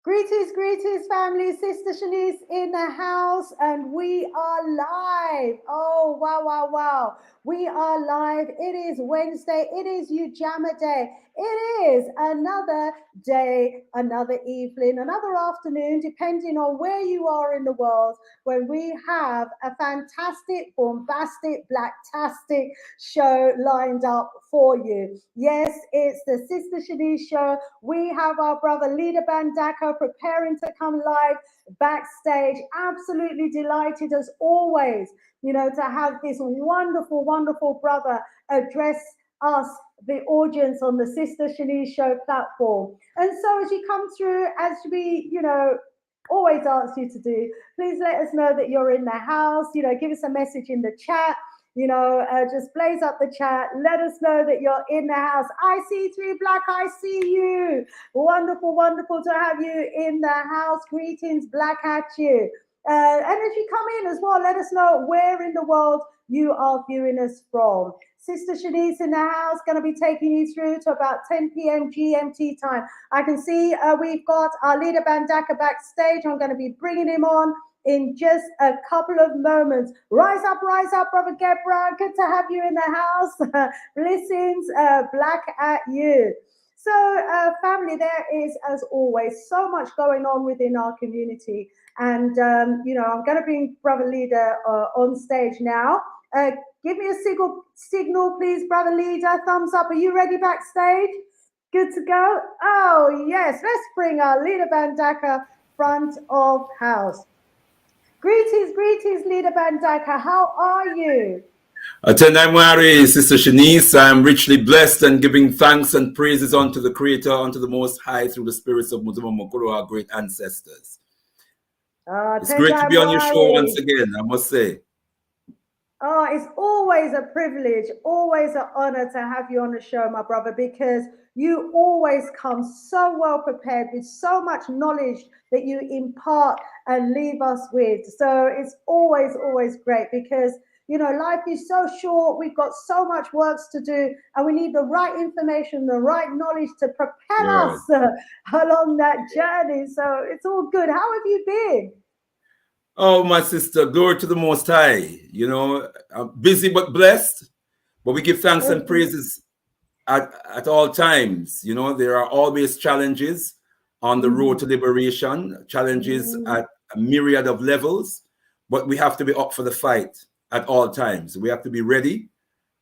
Greetings, family. Sister Shanice in the house, and we are live. Oh, wow, wow, wow. We are live. It is Wednesday. It is Ujama Day. It is another day, another evening, another afternoon, depending on where you are in the world, when we have a fantastic, bombastic, blacktastic show lined up for you. Yes, it's the Sister Shanice show. We have our brother Leader Bandaka preparing to come live backstage. Absolutely delighted as always, to have this wonderful, wonderful brother address us, the audience on the Sister Shanice Show platform. And so as you come through, as we, always ask you to do, please let us know that you're in the house, give us a message in the chat. Just blaze up the chat. Let us know that you're in the house. I see three black. I see you. Wonderful, wonderful to have you in the house. Greetings, black at you. And if you come in as well, let us know where in the world you are viewing us from. Sister Shanice in the house, going to be taking you through to about 10 p.m. GMT time. I can see we've got our leader Bandaka backstage. I'm going to be bringing him on in just a couple of moments. Rise up, Brother Gebra. Good to have you in the house. Blessings, black at you. So, family, there is, as always, so much going on within our community. And, I'm going to bring Brother Leader on stage now. Give me a signal, please, Brother Leader. Thumbs up. Are you ready backstage? Good to go? Oh, yes. Let's bring our Leader Bandaka front of house. Greetings, Leader Bandaka. How are you? Atendamwari, Sister Shanice, I am richly blessed and giving thanks and praises unto the Creator, unto the Most High, through the spirits of Muzuma Mokoro, our great ancestors. It's great to be on your show once again, I must say. Oh, it's always a privilege, always an honor to have you on the show, my brother, because you always come so well prepared with so much knowledge that you impart and leave us with. So it's always great because, life is so short. We've got so much work to do and we need the right information, the right knowledge to propel us along that journey. So it's all good. How have you been? Oh, my sister, glory to the Most High. I'm busy but blessed, but we give thanks and praises at all times. There are always challenges on the road to liberation, challenges at a myriad of levels, but we have to be up for the fight at all times. We have to be ready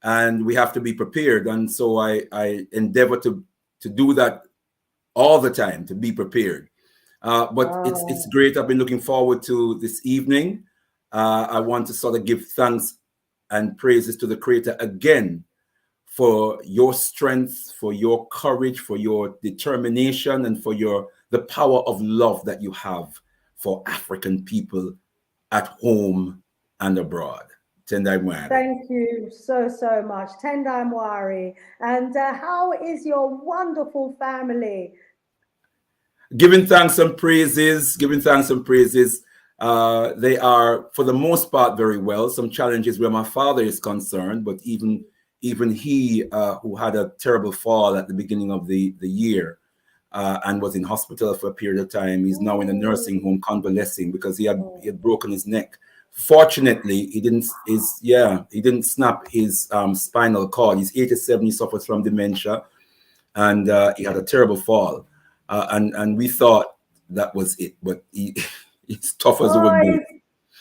and we have to be prepared. And so I endeavor to do that all the time, to be prepared. But it's great. I've been looking forward to this evening. I want to sort of give thanks and praises to the Creator again for your strength, for your courage, for your determination, and for the power of love that you have for African people at home and abroad. Tendai Mwari. Thank you so much. Tendai Mwari. And how is your wonderful family? Giving thanks and praises. They are, for the most part, very well. Some challenges where my father is concerned, but even he, who had a terrible fall at the beginning of the year and was in hospital for a period of time, he's now in a nursing home convalescing because he had broken his neck. Fortunately, he didn't snap his spinal cord. He's 87. He suffers from dementia, and he had a terrible fall. And we thought that was it, but he's tough as a wood. He's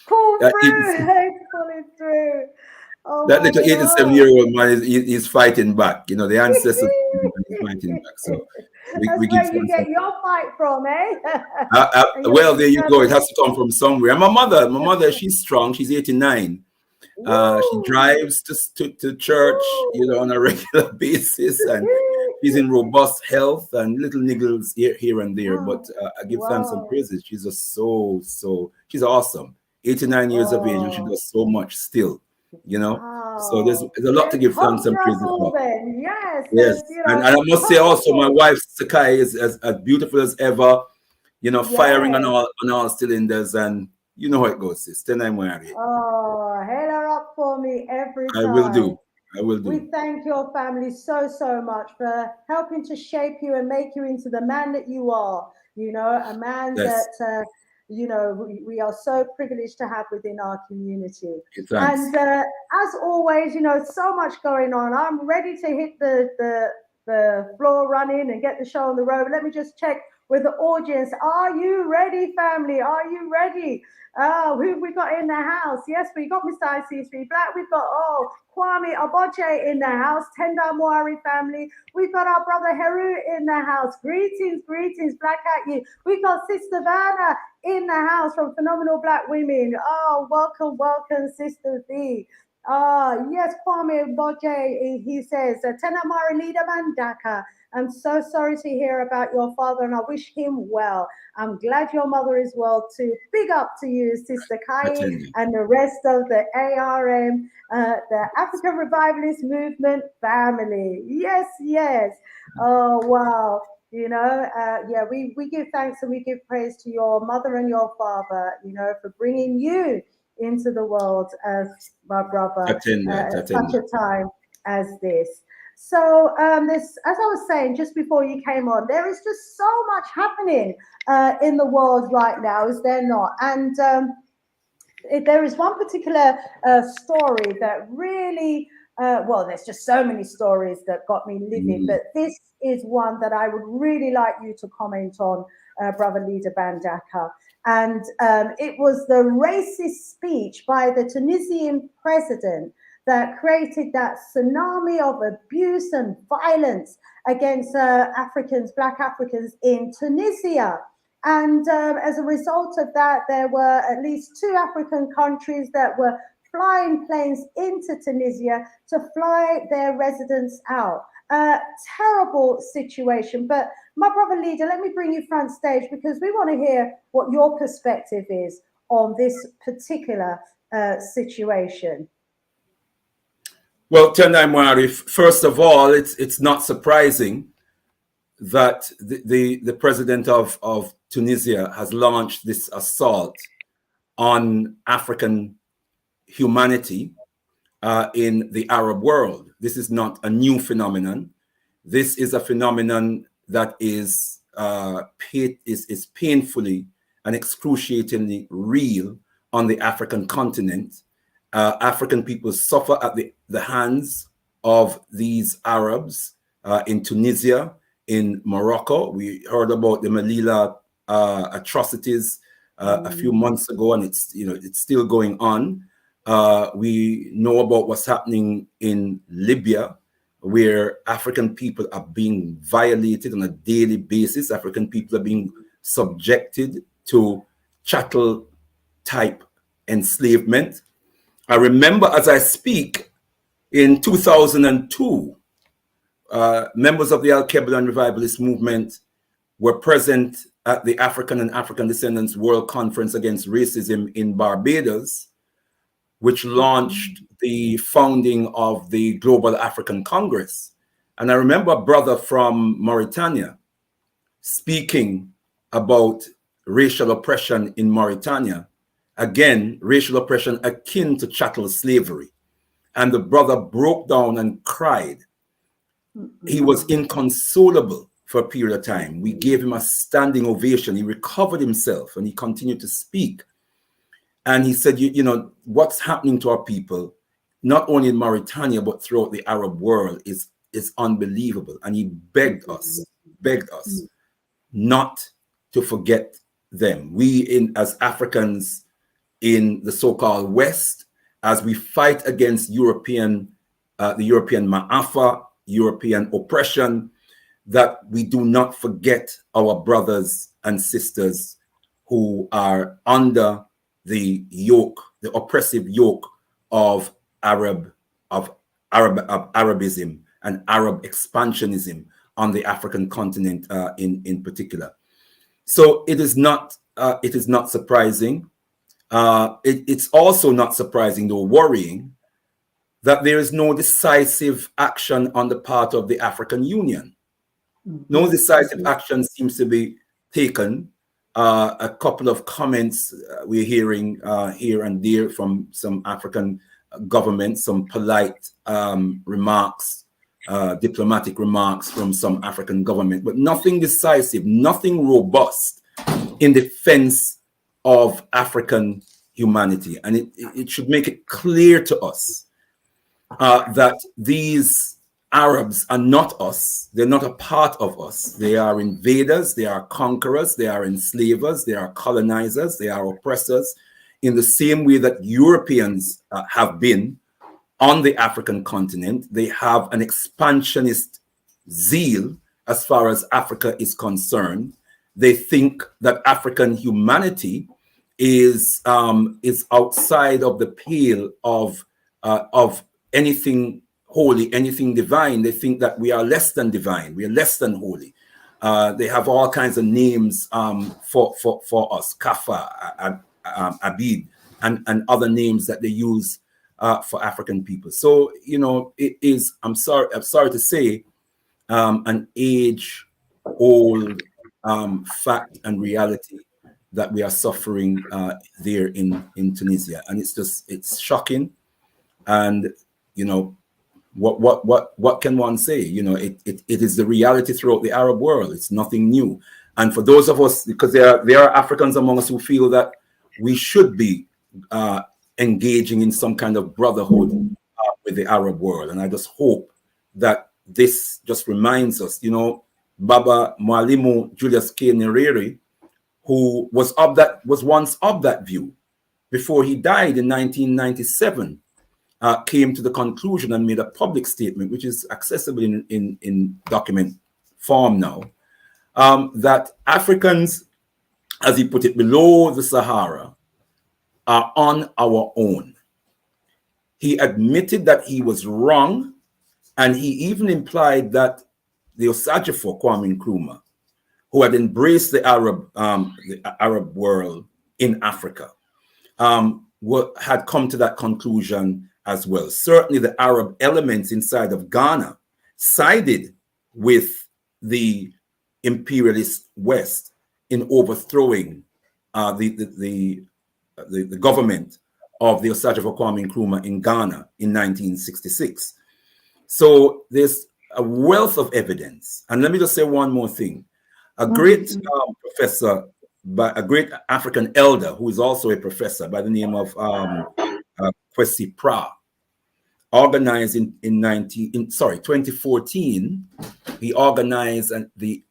pulling through. Oh, that little 87-year-old man is fighting back. The ancestors are fighting back. So we where you get your fight from, eh? Well, there you go. It has to come from somewhere. And my mother, she's strong. She's 89. She drives to church, on a regular basis, and she's in robust health and little niggles here and there. But I give thanks and praises. She's just she's awesome. 89 years of age, and she does so much still. So there's a lot to give thanks and praises for. Yes. And I must say also, my wife Sakai is as beautiful as ever. Firing on all cylinders, and you know how it goes, sis. Oh, hail her up for me every time. I will do. We thank your family so much for helping to shape you and make you into the man that you are. You know, a man Yes. that you know, we are so privileged to have within our community. Thanks. And as always, you know, so much going on. I'm ready to hit the floor running and get the show on the road. Let me just check with the audience. Are you ready, family? Are you ready? Oh, who have we got in the house? Yes, we got Mr. IC3 Black. We've got, Kwame Oboche in the house. Tenda Moari family. We've got our brother Heru in the house. Greetings, greetings, Black at you. We've got Sister Vanna in the house from Phenomenal Black Women. Oh, welcome, welcome, Sister V. Yes, Kwame Boje, he says, Tena Marilida Mandaka. I'm so sorry to hear about your father and I wish him well. I'm glad your mother is well too. Big up to you, Sister Kai, and the rest of the ARM, the African Revivalist Movement family. Yes, yes. Oh, wow. You know, yeah, we give thanks and we give praise to your mother and your father, you know, for bringing you into the world as my brother at such a time as this. So this, as I was saying just before you came on, there is just so much happening in the world right now, is there not? And there is one particular story that really, well, there's just so many stories that got me livid, but this is one that I would really like you to comment on, Brother Leader Bandaka. And it was the racist speech by the Tunisian president that created that tsunami of abuse and violence against Africans, Black Africans in Tunisia. And as a result of that, there were at least 2 African countries that were flying planes into Tunisia to fly their residents out. Terrible situation. But my brother Leader, let me bring you front stage because we want to hear what your perspective is on this particular situation. Well, Tendai Marif, first of all, it's not surprising that the president of Tunisia has launched this assault on African humanity in the Arab world. This is not a new phenomenon. This is a phenomenon that is painfully and excruciatingly real on the African continent. African people suffer at the hands of these Arabs in Tunisia, in Morocco. We heard about the Melilla atrocities a few months ago, and it's still going on. We know about what's happening in Libya, where African people are being violated on a daily basis. African people are being subjected to chattel type enslavement. I remember as I speak in 2002, members of the Al-Keblan Revivalist movement were present at the African and African Descendants World Conference Against Racism in Barbados, which launched the founding of the Global African Congress. And I remember a brother from Mauritania speaking about racial oppression in Mauritania. Again, racial oppression akin to chattel slavery. And the brother broke down and cried. He was inconsolable for a period of time. We gave him a standing ovation. He recovered himself and he continued to speak. And he said, you know, what's happening to our people, not only in Mauritania, but throughout the Arab world is unbelievable. And he begged us not to forget them. We, as Africans in the so-called West, as we fight against the European Ma'afa, European oppression, that we do not forget our brothers and sisters who are under the yoke, the oppressive yoke of Arabism and Arab expansionism on the African continent in particular. So it is not surprising. It's also not surprising, though worrying, that there is no decisive action on the part of the African Union. No decisive action seems to be taken. A couple of comments we're hearing here and there from some African governments, some polite remarks diplomatic remarks from some African government, but nothing decisive, nothing robust in defense of African humanity. And it should make it clear to us that these Arabs are not us. They're not a part of us. They are invaders, they are conquerors, they are enslavers, they are colonizers, they are oppressors, in the same way that Europeans have been on the African continent. They have an expansionist zeal as far as Africa is concerned. They think that African humanity is outside of the pale of anything holy, anything divine. They think that we are less than divine, we are less than holy. They have all kinds of names for us, Kafa, Abid, and other names that they use for African people. So, you know, it is, I'm sorry to say, an age-old fact and reality that we are suffering there in Tunisia. And it's shocking. And, you know, what can one say? You know, it is the reality throughout the Arab world. It's nothing new. And for those of us, because there are Africans among us who feel that we should be engaging in some kind of brotherhood with the Arab world. And I just hope that this just reminds us, you know, Baba Mwalimu Julius K. Nyerere, who was once of that view before he died in 1997, came to the conclusion and made a public statement, which is accessible in document form now, that Africans, as he put it, below the Sahara, are on our own. He admitted that he was wrong, and he even implied that the Osajifo Kwame Nkrumah, who had embraced the Arab world in Africa, had come to that conclusion as well. Certainly the Arab elements inside of Ghana sided with the imperialist West in overthrowing the government of the Osajifo Kwame Nkrumah in Ghana in 1966. So there's a wealth of evidence. And let me just say one more thing. A great professor, a great African elder, who is also a professor by the name of Kwesi Pra, organized in 2014, he organized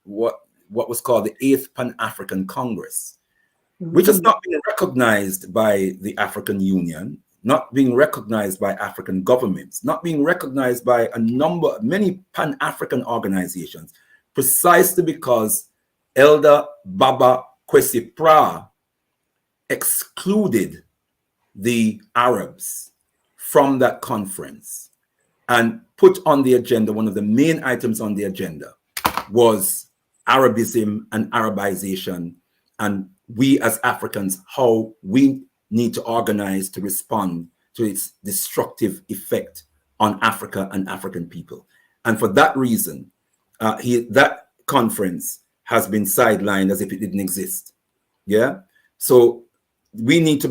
what was called the 8th Pan-African Congress, which has not been recognized by the African Union, not being recognized by African governments, not being recognized by many Pan-African organizations, precisely because Elder Baba Kwesi Pra excluded the Arabs from that conference and put on the agenda, one of the main items on the agenda was Arabism and Arabization, and we as Africans, how we need to organize to respond to its destructive effect on Africa and African people. And for that reason, that conference has been sidelined as if it didn't exist. Yeah. So we need to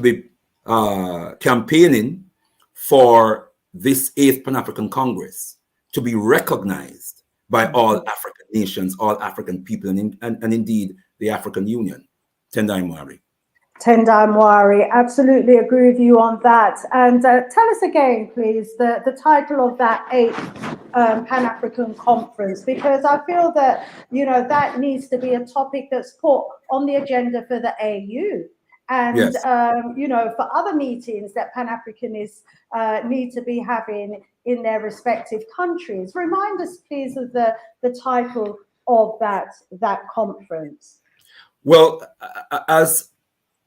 be campaigning for this 8th Pan-African Congress to be recognized by all African nations, all African people, and indeed the African Union. Tendai Mwari. Tendai Mwari, absolutely agree with you on that. And tell us again, please, the title of that 8th Pan-African Conference, because I feel that, you know, that needs to be a topic that's put on the agenda for the AU. And, yes. You know, for other meetings that Pan-Africanists need to be having in their respective countries. Remind us, please, of the title of that conference. Well, as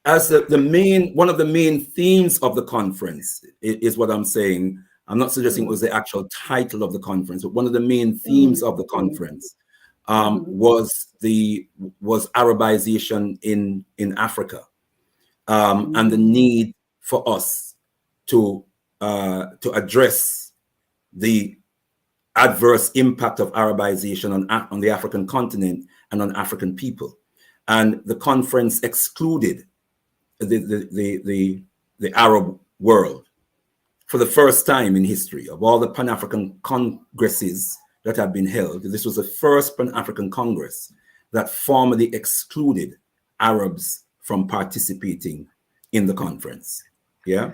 one of the main themes of the conference is what I'm saying. I'm not suggesting it was the actual title of the conference, but one of the main themes of the conference was Arabization in Africa, and the need for us to address the adverse impact of Arabization on the African continent and on African people. And the conference excluded the Arab world for the first time in history, of all the Pan-African congresses that had been held, this was the first Pan-African Congress that formally excluded Arabs from participating in the conference. Yeah.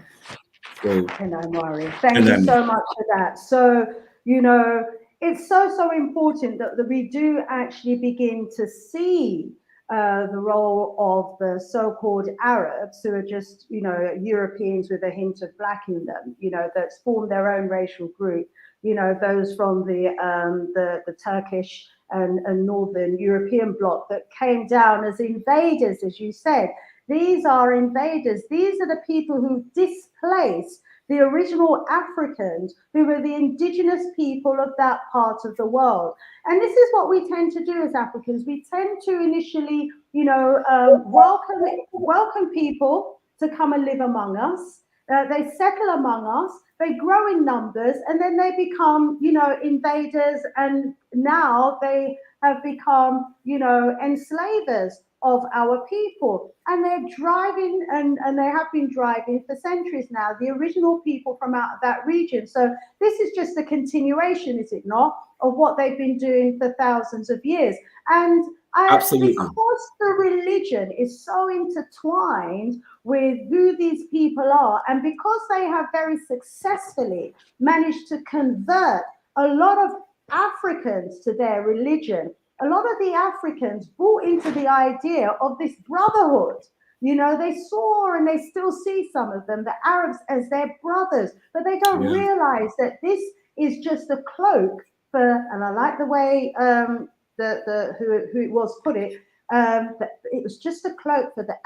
So, and I'm worried. Thank you so much for that. So, you know, it's so important that we do actually begin to see the role of the so-called Arabs, who are just, you know, Europeans with a hint of black in them, you know, that's formed their own racial group, you know, those from the Turkish and Northern European bloc that came down as invaders, as you said. These are invaders. These are the people who displaced the original Africans, who were the indigenous people of that part of the world. And this is what we tend to do as Africans. We tend to initially, you know, welcome people to come and live among us. They settle among us, they grow in numbers, and then they become, you know, invaders, and now they have become, you know, enslavers of our people. And they're driving, and they have been driving for centuries now, the original people from out of that region. So this is just a continuation, is it not, of what they've been doing for thousands of years. And absolutely, because the religion is so intertwined with who these people are, and because they have very successfully managed to convert a lot of Africans to their religion, a lot of the Africans bought into the idea of this brotherhood. You know, they saw, and they still see, some of them, the Arabs, as their brothers, but they don't realize that this is just a cloak for, and I like the way who it was put it, that it was just a cloak for the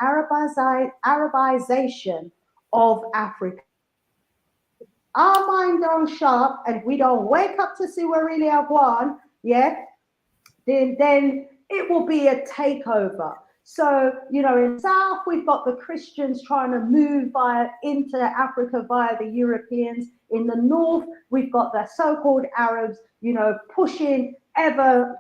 Arabization of Africa. Our mind don't sharp, and we don't wake up to see where really have won, yeah, then it will be a takeover. So, you know, in the south, we've got the Christians trying to move into Africa via the Europeans. In the north, we've got the so-called Arabs, you know, pushing ever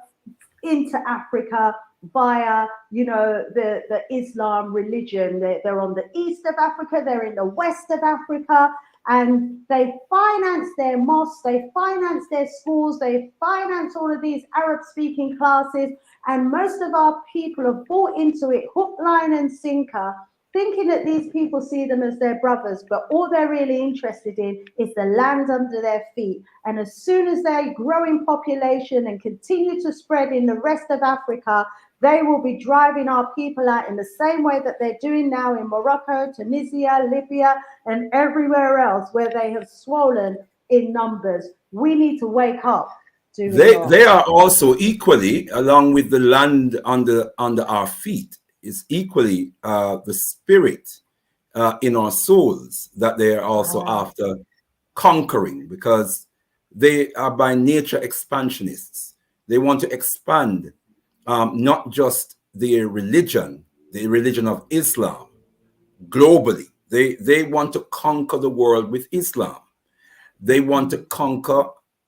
into Africa via, you know, the Islam religion. They're on the east of Africa, they're in the west of Africa, and they finance their mosques, they finance their schools, they finance all of these Arab-speaking classes, and most of our people have bought into it hook, line, and sinker, thinking that these people see them as their brothers, but all they're really interested in is the land under their feet. And as soon as they grow in population and continue to spread in the rest of Africa, they will be driving our people out in the same way that they're doing now in Morocco, Tunisia, Libya, and everywhere else where they have swollen in numbers. We need to wake up. They are also equally, along with the land under our feet, is equally the spirit in our souls that they are also after conquering, because they are by nature expansionists. They want to expand not just their religion, the religion of Islam, globally. They want to conquer the world with Islam. They want to conquer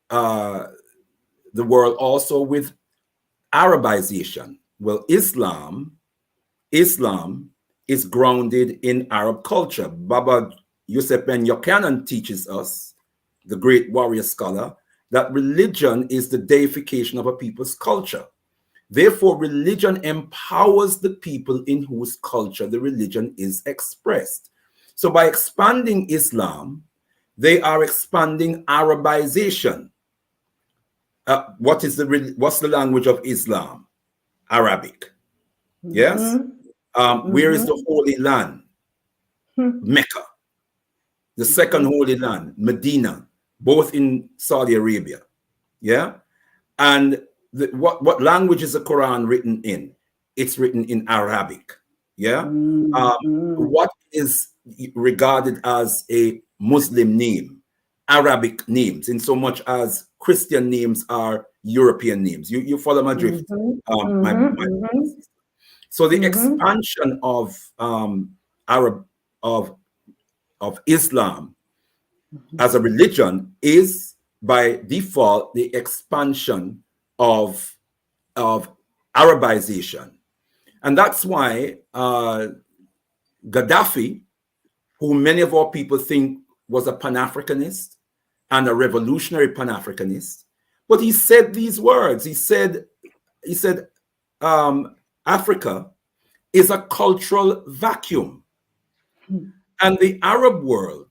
the world also with Arabization. Well, Islam is grounded in Arab culture. Baba Yusuf Ben Yochanan teaches us, the great warrior scholar, that religion is the deification of a people's culture. Therefore, religion empowers the people in whose culture the religion is expressed. So by expanding Islam, they are expanding Arabization. What's the language of Islam? Arabic. Yes. Where is the Holy Land? Mecca. The second Holy Land, Medina, both in Saudi Arabia. Yeah. And what language is the Quran written in? It's written in Arabic. Yeah. What is regarded as a Muslim name? Arabic names, in so much as Christian names are European names. You follow my drift? So the expansion of Islam as a religion is by default the expansion of Arabization, and that's why Gaddafi, who many of our people think was a Pan-Africanist and a revolutionary Pan-Africanist. But he said these words. He said, Africa is a cultural vacuum, and the Arab world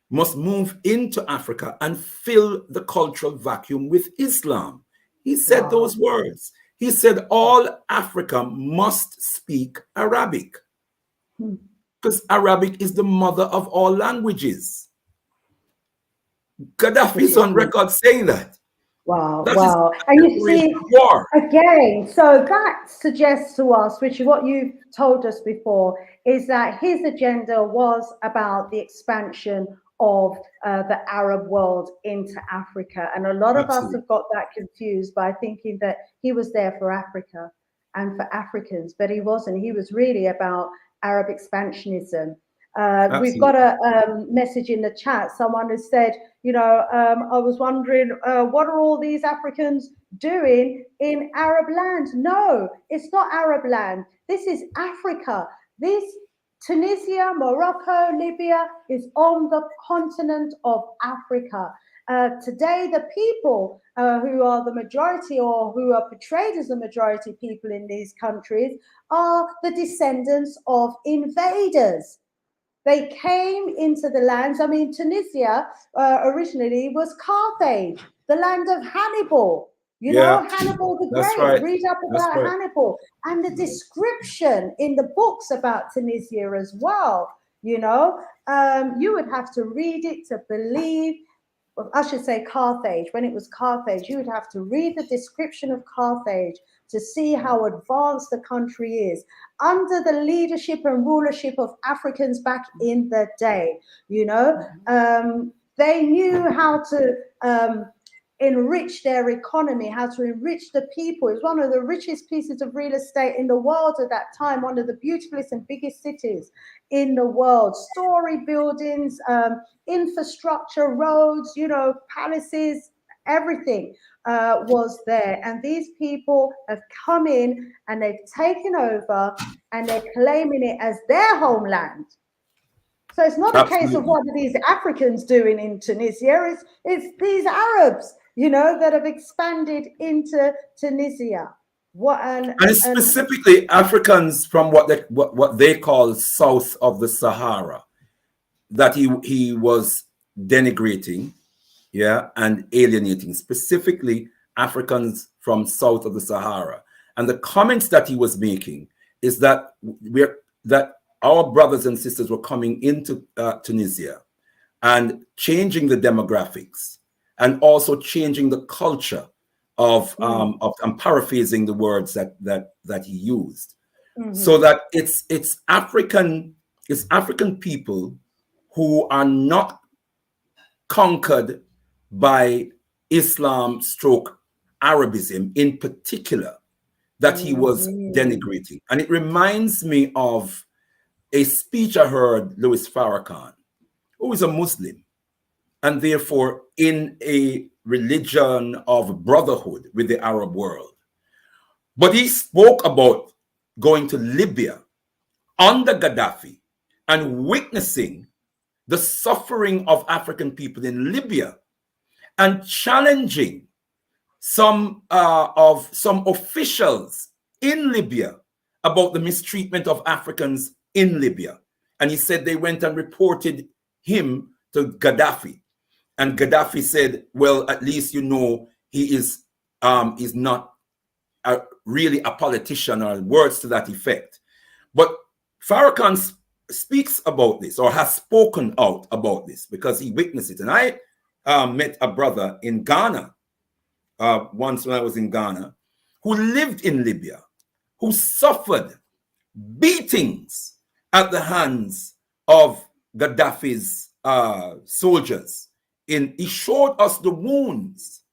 must move into Africa and fill the cultural vacuum with Islam. He said those words. He said all Africa must speak Arabic, because Arabic is the mother of all languages. Gaddafi is on record saying that. Wow, wow. And you see, again, so that suggests to us, which is what you told us before, is that his agenda was about the expansion of the Arab world into Africa. And a lot of us have got that confused by thinking that he was there for Africa and for Africans, but he wasn't. He was really about Arab expansionism. We've got a message in the chat. Someone has said, you know, I was wondering, what are all these Africans doing in Arab land? No, it's not Arab land. This is Africa. This Tunisia, Morocco, Libya is on the continent of Africa. Today, the people who are the majority or who are portrayed as the majority people in these countries are the descendants of invaders. They came into the lands. I mean, Tunisia originally was Carthage, the land of Hannibal. You know, Hannibal the Great. Right. Read up about Hannibal and the description in the books about Tunisia as well. You know, you would have to read it to believe. Well, I should say Carthage. When it was Carthage, you would have to read the description of Carthage to see how advanced the country is under the leadership and rulership of Africans back in the day. You know, they knew how to enrich their economy, how to enrich the people. It's one of the richest pieces of real estate in the world at that time, one of the beautifulest and biggest cities in the world. Story buildings, infrastructure, roads, you know, palaces, everything was there. And these people have come in and they've taken over and they're claiming it as their homeland. So it's not a case of what are these Africans doing in Tunisia, it's these Arabs, you know, that have expanded into Tunisia. And specifically Africans from what they call south of the Sahara, that he was denigrating, and alienating, specifically Africans from south of the Sahara. And the comments that he was making is that our brothers and sisters were coming into Tunisia and changing the demographics and also changing the culture of I'm paraphrasing the words that he used, so that it's African people who are not conquered by Islam stroke Arabism in particular that he was denigrating. And it reminds me of a speech I heard Louis Farrakhan, who is a Muslim and therefore in a religion of brotherhood with the Arab world. But he spoke about going to Libya under Gaddafi and witnessing the suffering of African people in Libya and challenging some officials in Libya about the mistreatment of Africans in Libya. And he said they went and reported him to Gaddafi. And Gaddafi said, well, at least you know he is not really a politician, or words to that effect. But Farrakhan speaks about this, or has spoken out about this, because he witnessed it. And I met a brother in Ghana once when I was in Ghana, who lived in Libya, who suffered beatings at the hands of Gaddafi's soldiers. He showed us the wounds.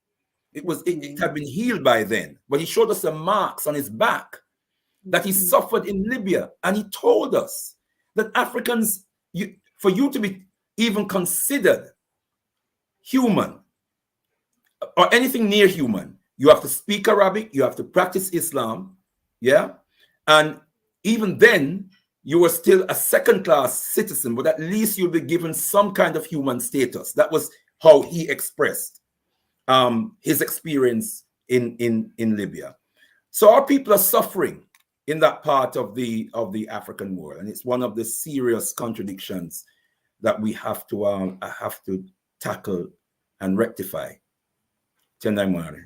It had been healed by then, but he showed us the marks on his back that he suffered in Libya. And he told us that Africans, for you to be even considered human or anything near human, you have to speak Arabic, you have to practice Islam, and even then you were still a second-class citizen, but at least you'll be given some kind of human status. That was how he expressed his experience in Libya. So our people are suffering in that part of the African world, and it's one of the serious contradictions that we have to tackle and rectify. Tendai Mwari.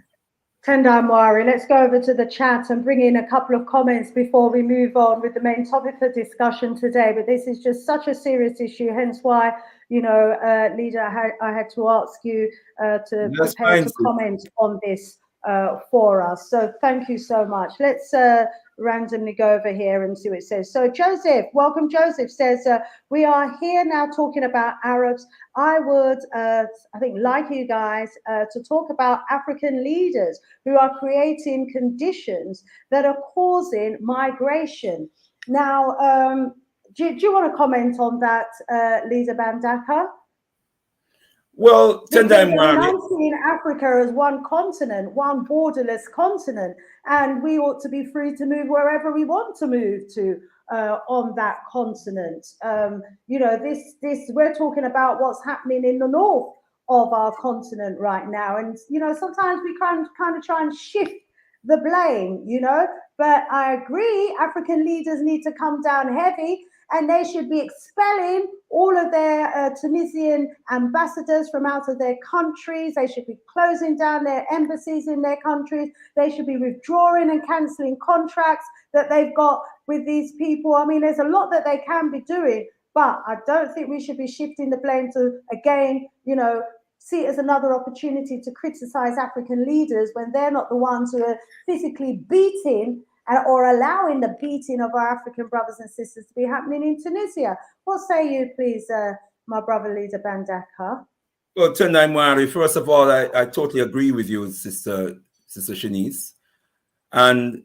Tendai Mwari, let's go over to the chat and bring in a couple of comments before we move on with the main topic for discussion today. But this is just such a serious issue, hence why, you know, Leader, I had to ask you to prepare to comment on this for us. So thank you so much. Let's randomly go over here and see what it says. So Joseph, welcome. Joseph says, we are here now talking about Arabs. I would, I think, like you guys, to talk about African leaders who are creating conditions that are causing migration. Now, do you want to comment on that, Lisa Bandaka? Well, I'm seeing Africa as one continent, one borderless continent, and we ought to be free to move wherever we want to move to on that continent. You know, this we're talking about what's happening in the north of our continent right now, and you know, sometimes we kind of try and shift the blame, you know. But I agree, African leaders need to come down heavy. And they should be expelling all of their Tunisian ambassadors from out of their countries. They should be closing down their embassies in their countries. They should be withdrawing and cancelling contracts that they've got with these people. I mean, there's a lot that they can be doing, but I don't think we should be shifting the blame to, again, you know, see it as another opportunity to criticize African leaders when they're not the ones who are physically beating or allowing the beating of our African brothers and sisters to be happening in Tunisia. What say you, please, my brother Leader Bandaka? Well, Tendai Mwari, first of all, I totally agree with you, Sister Shanice. And,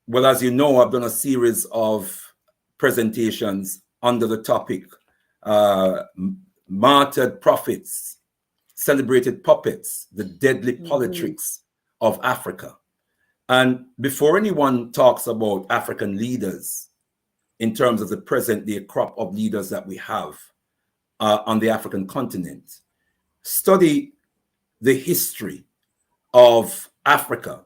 well, as you know, I've done a series of presentations under the topic, Martyred Prophets, Celebrated Puppets, the Deadly Politics of Africa. And before anyone talks about African leaders in terms of the present day crop of leaders that we have on the African continent, study the history of Africa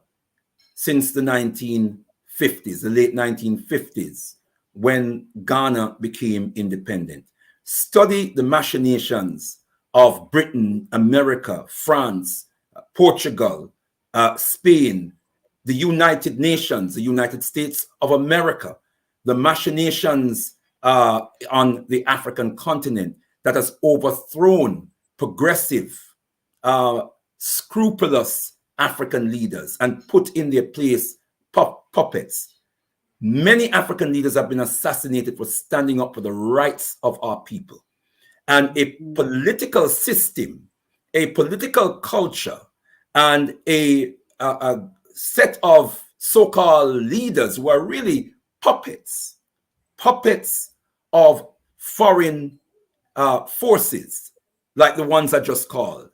since the 1950s, the late 1950s, when Ghana became independent. Study the machinations of Britain, America, France, Portugal, Spain, the United Nations, the United States of America, the machinations on the African continent that has overthrown progressive, scrupulous African leaders and put in their place puppets. Many African leaders have been assassinated for standing up for the rights of our people. And a political system, a political culture, and a set of so-called leaders who are really puppets of foreign forces, like the ones I just called,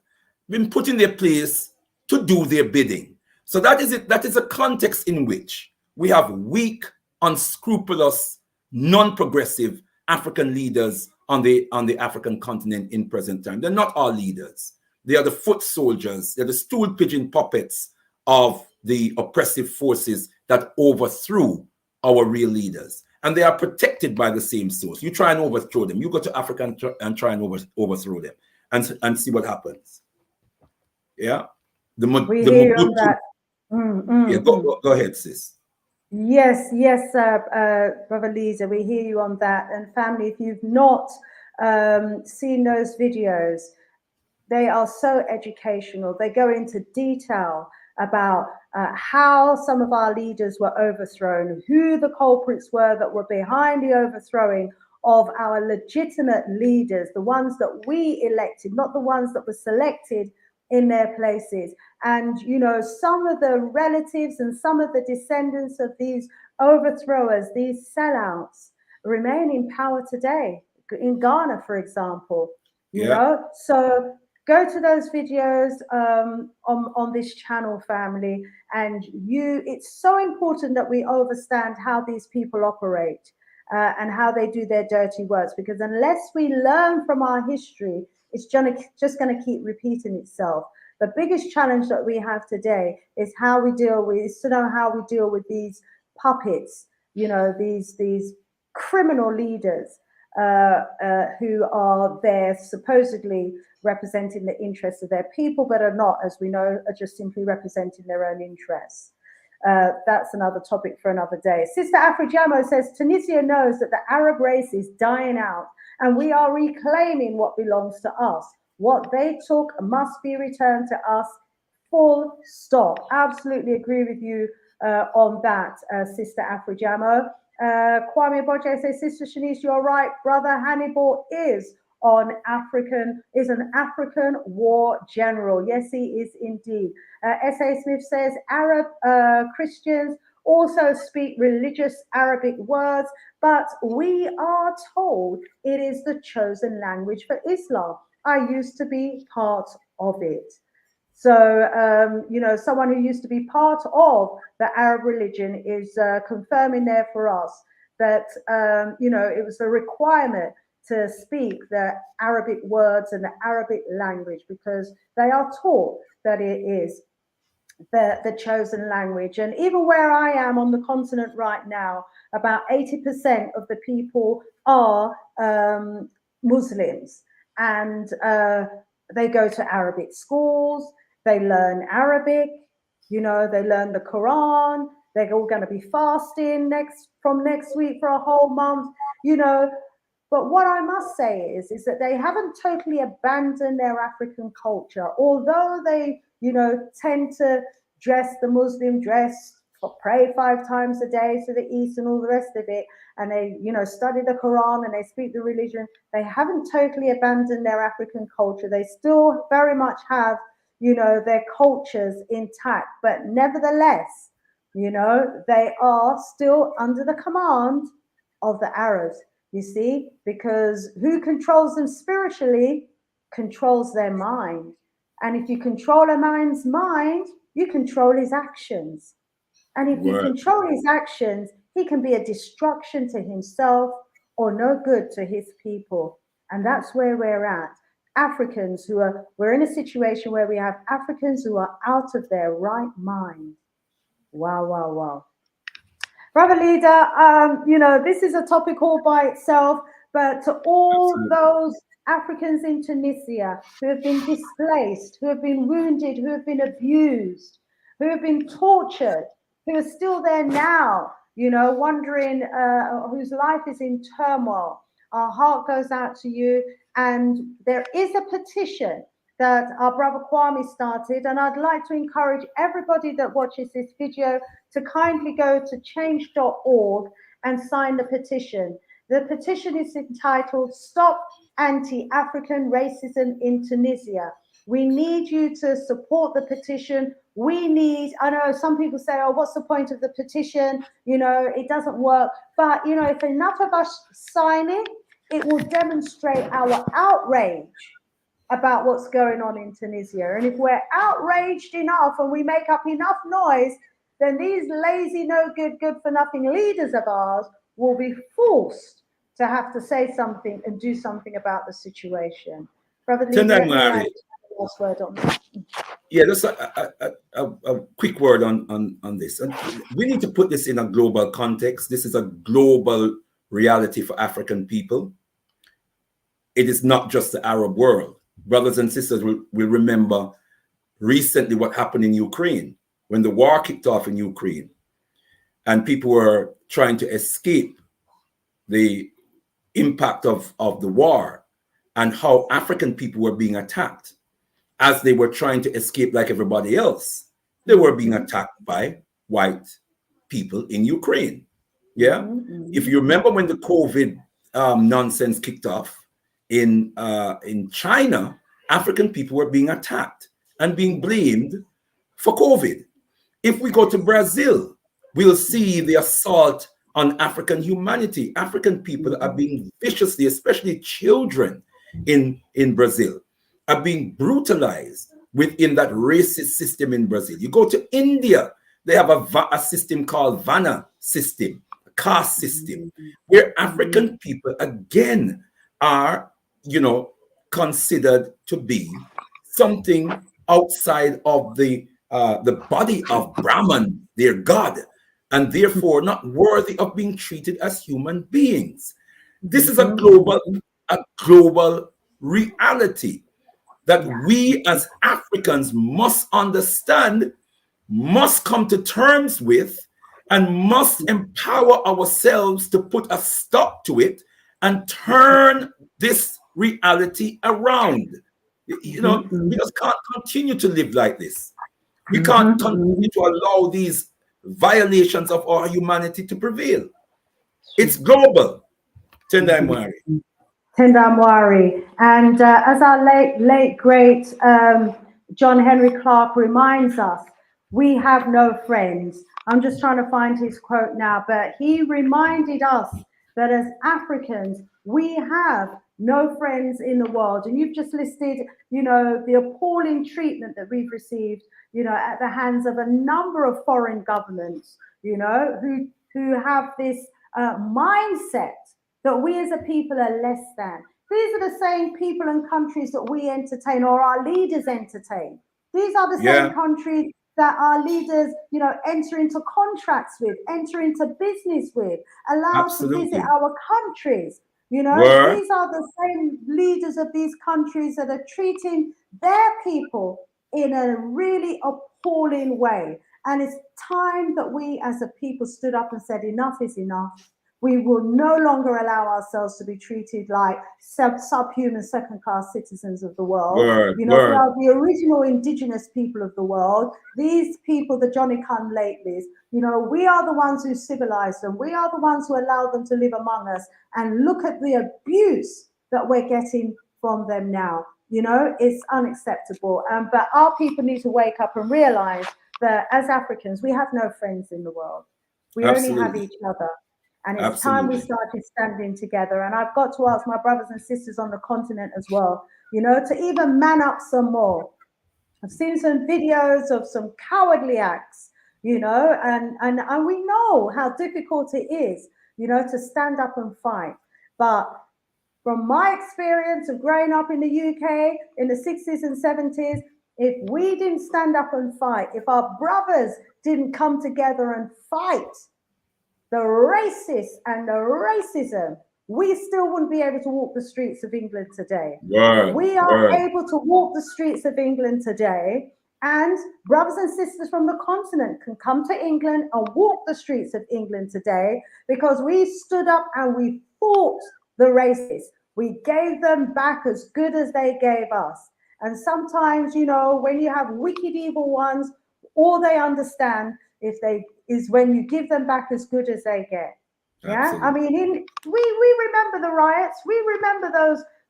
been put in their place to do their bidding. So that is it. That is a context in which we have weak, unscrupulous, non-progressive African leaders on the African continent in present time. They're not our leaders. They are the foot soldiers. They're the stool pigeon puppets of the oppressive forces that overthrew our real leaders. And they are protected by the same source. You try and overthrow them. You go to Africa and try and overthrow them and see what happens. Yeah? The Mobutu. Yeah, go ahead, sis. Yes, Brother Lisa, we hear you on that. And family, if you've not seen those videos, they are so educational. They go into detail about how some of our leaders were overthrown, who the culprits were that were behind the overthrowing of our legitimate leaders, the ones that we elected, not the ones that were selected in their places. And, you know, some of the relatives and some of the descendants of these overthrowers, these sellouts, remain in power today, in Ghana, for example, you know. So go to those videos on this channel, family, and it's so important that we understand how these people operate. and how they do their dirty words. Because unless we learn from our history, it's just going to keep repeating itself. The biggest challenge that we have today is to know how we deal with these puppets, these criminal leaders who are there supposedly representing the interests of their people, but are not, as we know, are just simply representing their own interests. That's another topic for another day. Sister Afrijamo says, Tunisia knows that the Arab race is dying out and we are reclaiming what belongs to us. What they took must be returned to us, full stop. Absolutely agree with you on that, Sister Afrijamo. Kwame Boje says, Sister Shanice, you're right. Brother Hannibal is an African war general. Yes, he is indeed. S.A. Smith says, Arab Christians also speak religious Arabic words, but we are told it is the chosen language for Islam. I used to be part of it. So, someone who used to be part of the Arab religion is confirming there for us that, it was a requirement to speak the Arabic words and the Arabic language because they are taught that it is the chosen language. And even where I am on the continent right now, about 80% of the people are Muslims, and they go to Arabic schools, they learn Arabic, they learn the Quran, they're all going to be fasting from next week for a whole month, But what I must say is that they haven't totally abandoned their African culture, although they, tend to dress the Muslim dress, pray 5 times a day to the east and all the rest of it, and they, study the Quran and they speak the religion. They haven't totally abandoned their African culture. They still very much have, their cultures intact, but nevertheless, they are still under the command of the Arabs. You see, because who controls them spiritually controls their mind. And if you control a man's mind, you control his actions. And if you control his actions, he can be a destruction to himself or no good to his people. And that's where we're at. Africans we're in a situation where we have Africans who are out of their right mind. Wow, wow, wow. Brother Leader, this is a topic all by itself, but to all those Africans in Tunisia who have been displaced, who have been wounded, who have been abused, who have been tortured, who are still there now, wondering, whose life is in turmoil, our heart goes out to you. And there is a petition that our brother Kwame started, and I'd like to encourage everybody that watches this video to kindly go to change.org and sign the petition. The petition is entitled Stop Anti-African Racism in Tunisia. We need you to support the petition. I know some people say, oh, what's the point of the petition? It doesn't work. But, if enough of us sign it, it will demonstrate our outrage about what's going on in Tunisia. And if we're outraged enough and we make up enough noise, then these lazy, no good, good for nothing leaders of ours will be forced to have to say something and do something about the situation. Brother Lee, last word on that. Yeah, just a quick word on this. And we need to put this in a global context. This is a global reality for African people. It is not just the Arab world. Brothers and sisters will remember recently what happened in Ukraine when the war kicked off in Ukraine and people were trying to escape the impact of the war and how African people were being attacked as they were trying to escape like everybody else. They were being attacked by white people in Ukraine. Yeah. Mm-hmm. If you remember when the COVID nonsense kicked off in China, African people were being attacked and being blamed for COVID. If we go to Brazil, we'll see the assault on African humanity. African people are being viciously, especially children in Brazil, are being brutalized within that racist system in Brazil. You go to India, they have a system called VANA system, caste system, where African people again are, considered to be something outside of the body of Brahman, their god, and therefore not worthy of being treated as human beings. This is a global reality that we as Africans must understand, must come to terms with, and must empower ourselves to put a stop to it and turn this reality around. We just can't continue to live like this. We can't continue to allow these violations of our humanity to prevail. It's global. Tendai Mwari. Tendamwari. And as our late great John Henry Clark reminds us, we have no friends. I'm just trying to find his quote now, but he reminded us that as Africans, we have no friends in the world. And you've just listed, the appalling treatment that we've received, at the hands of a number of foreign governments, who have this mindset that we as a people are less than. These are the same people and countries that we entertain, or our leaders entertain. These are the same countries that our leaders, enter into contracts with, enter into business with, allow us to visit our countries. These are the same leaders of these countries that are treating their people in a really appalling way. And it's time that we as a people stood up and said, enough is enough. We will no longer allow ourselves to be treated like subhuman second-class citizens of the world. We are the original indigenous people of the world. These people, the Johnny Come Latelys, we are the ones who civilized them. We are the ones who allowed them to live among us. And look at the abuse that we're getting from them now. It's unacceptable. But our people need to wake up and realize that as Africans, we have no friends in the world. We only have each other. And it's time we started standing together. And I've got to ask my brothers and sisters on the continent as well, to even man up some more. I've seen some videos of some cowardly acts, and we know how difficult it is, to stand up and fight. But from my experience of growing up in the UK in the 60s and 70s, if we didn't stand up and fight, if our brothers didn't come together and fight the racists and the racism, we still wouldn't be able to walk the streets of England today. We are able to walk the streets of England today, and brothers and sisters from the continent can come to England and walk the streets of England today because we stood up and we fought the racists. We gave them back as good as they gave us. And sometimes, when you have wicked, evil ones, all they understand is when you give them back as good as they get. Yeah, I mean, we remember the riots. We remember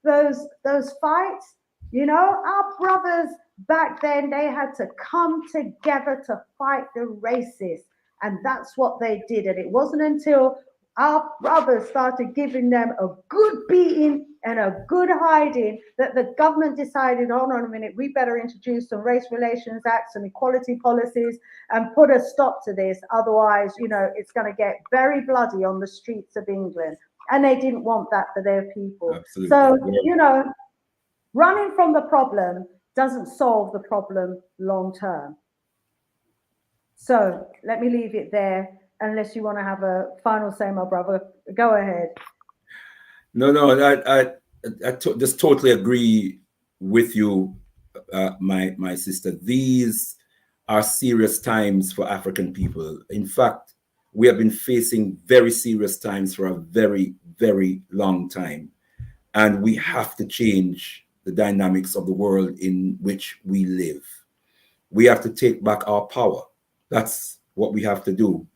those fights. Our brothers back then, they had to come together to fight the racists, and that's what they did. And it wasn't until our brothers started giving them a good beating and a good hiding that the government decided, hold on a minute, we better introduce some race relations acts and equality policies and put a stop to this. Otherwise, it's going to get very bloody on the streets of England. And they didn't want that for their people. Absolutely. So, running from the problem doesn't solve the problem long term. So let me leave it there. Unless you want to have a final say, my brother, go ahead. No, I just totally agree with you, my sister. These are serious times for African people. In fact, we have been facing very serious times for a very, very long time. And we have to change the dynamics of the world in which we live. We have to take back our power. That's what we have to do.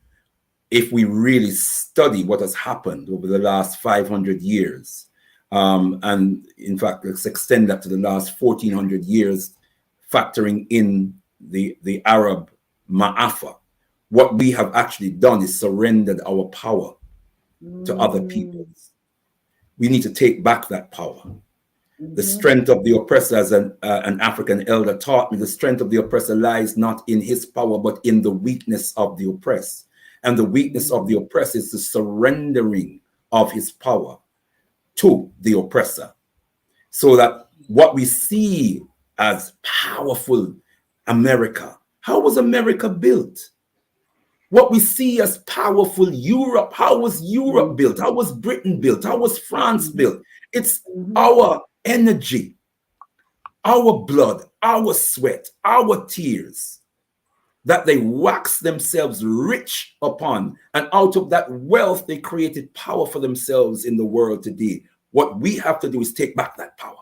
If we really study what has happened over the last 500 years, and in fact, let's extend that to the last 1400 years, factoring in the Arab Ma'afa, what we have actually done is surrendered our power to other peoples. We need to take back that power. The strength of the oppressor, as an African elder taught me, the strength of the oppressor lies not in his power, but in the weakness of the oppressed. And the weakness of the oppressor is the surrendering of his power to the oppressor. So that what we see as powerful America, how was America built? What we see as powerful Europe, how was Europe built? How was Britain built? How was France built? It's our energy, our blood, our sweat, our tears that they wax themselves rich upon. And out of that wealth, they created power for themselves in the world today. What we have to do is take back that power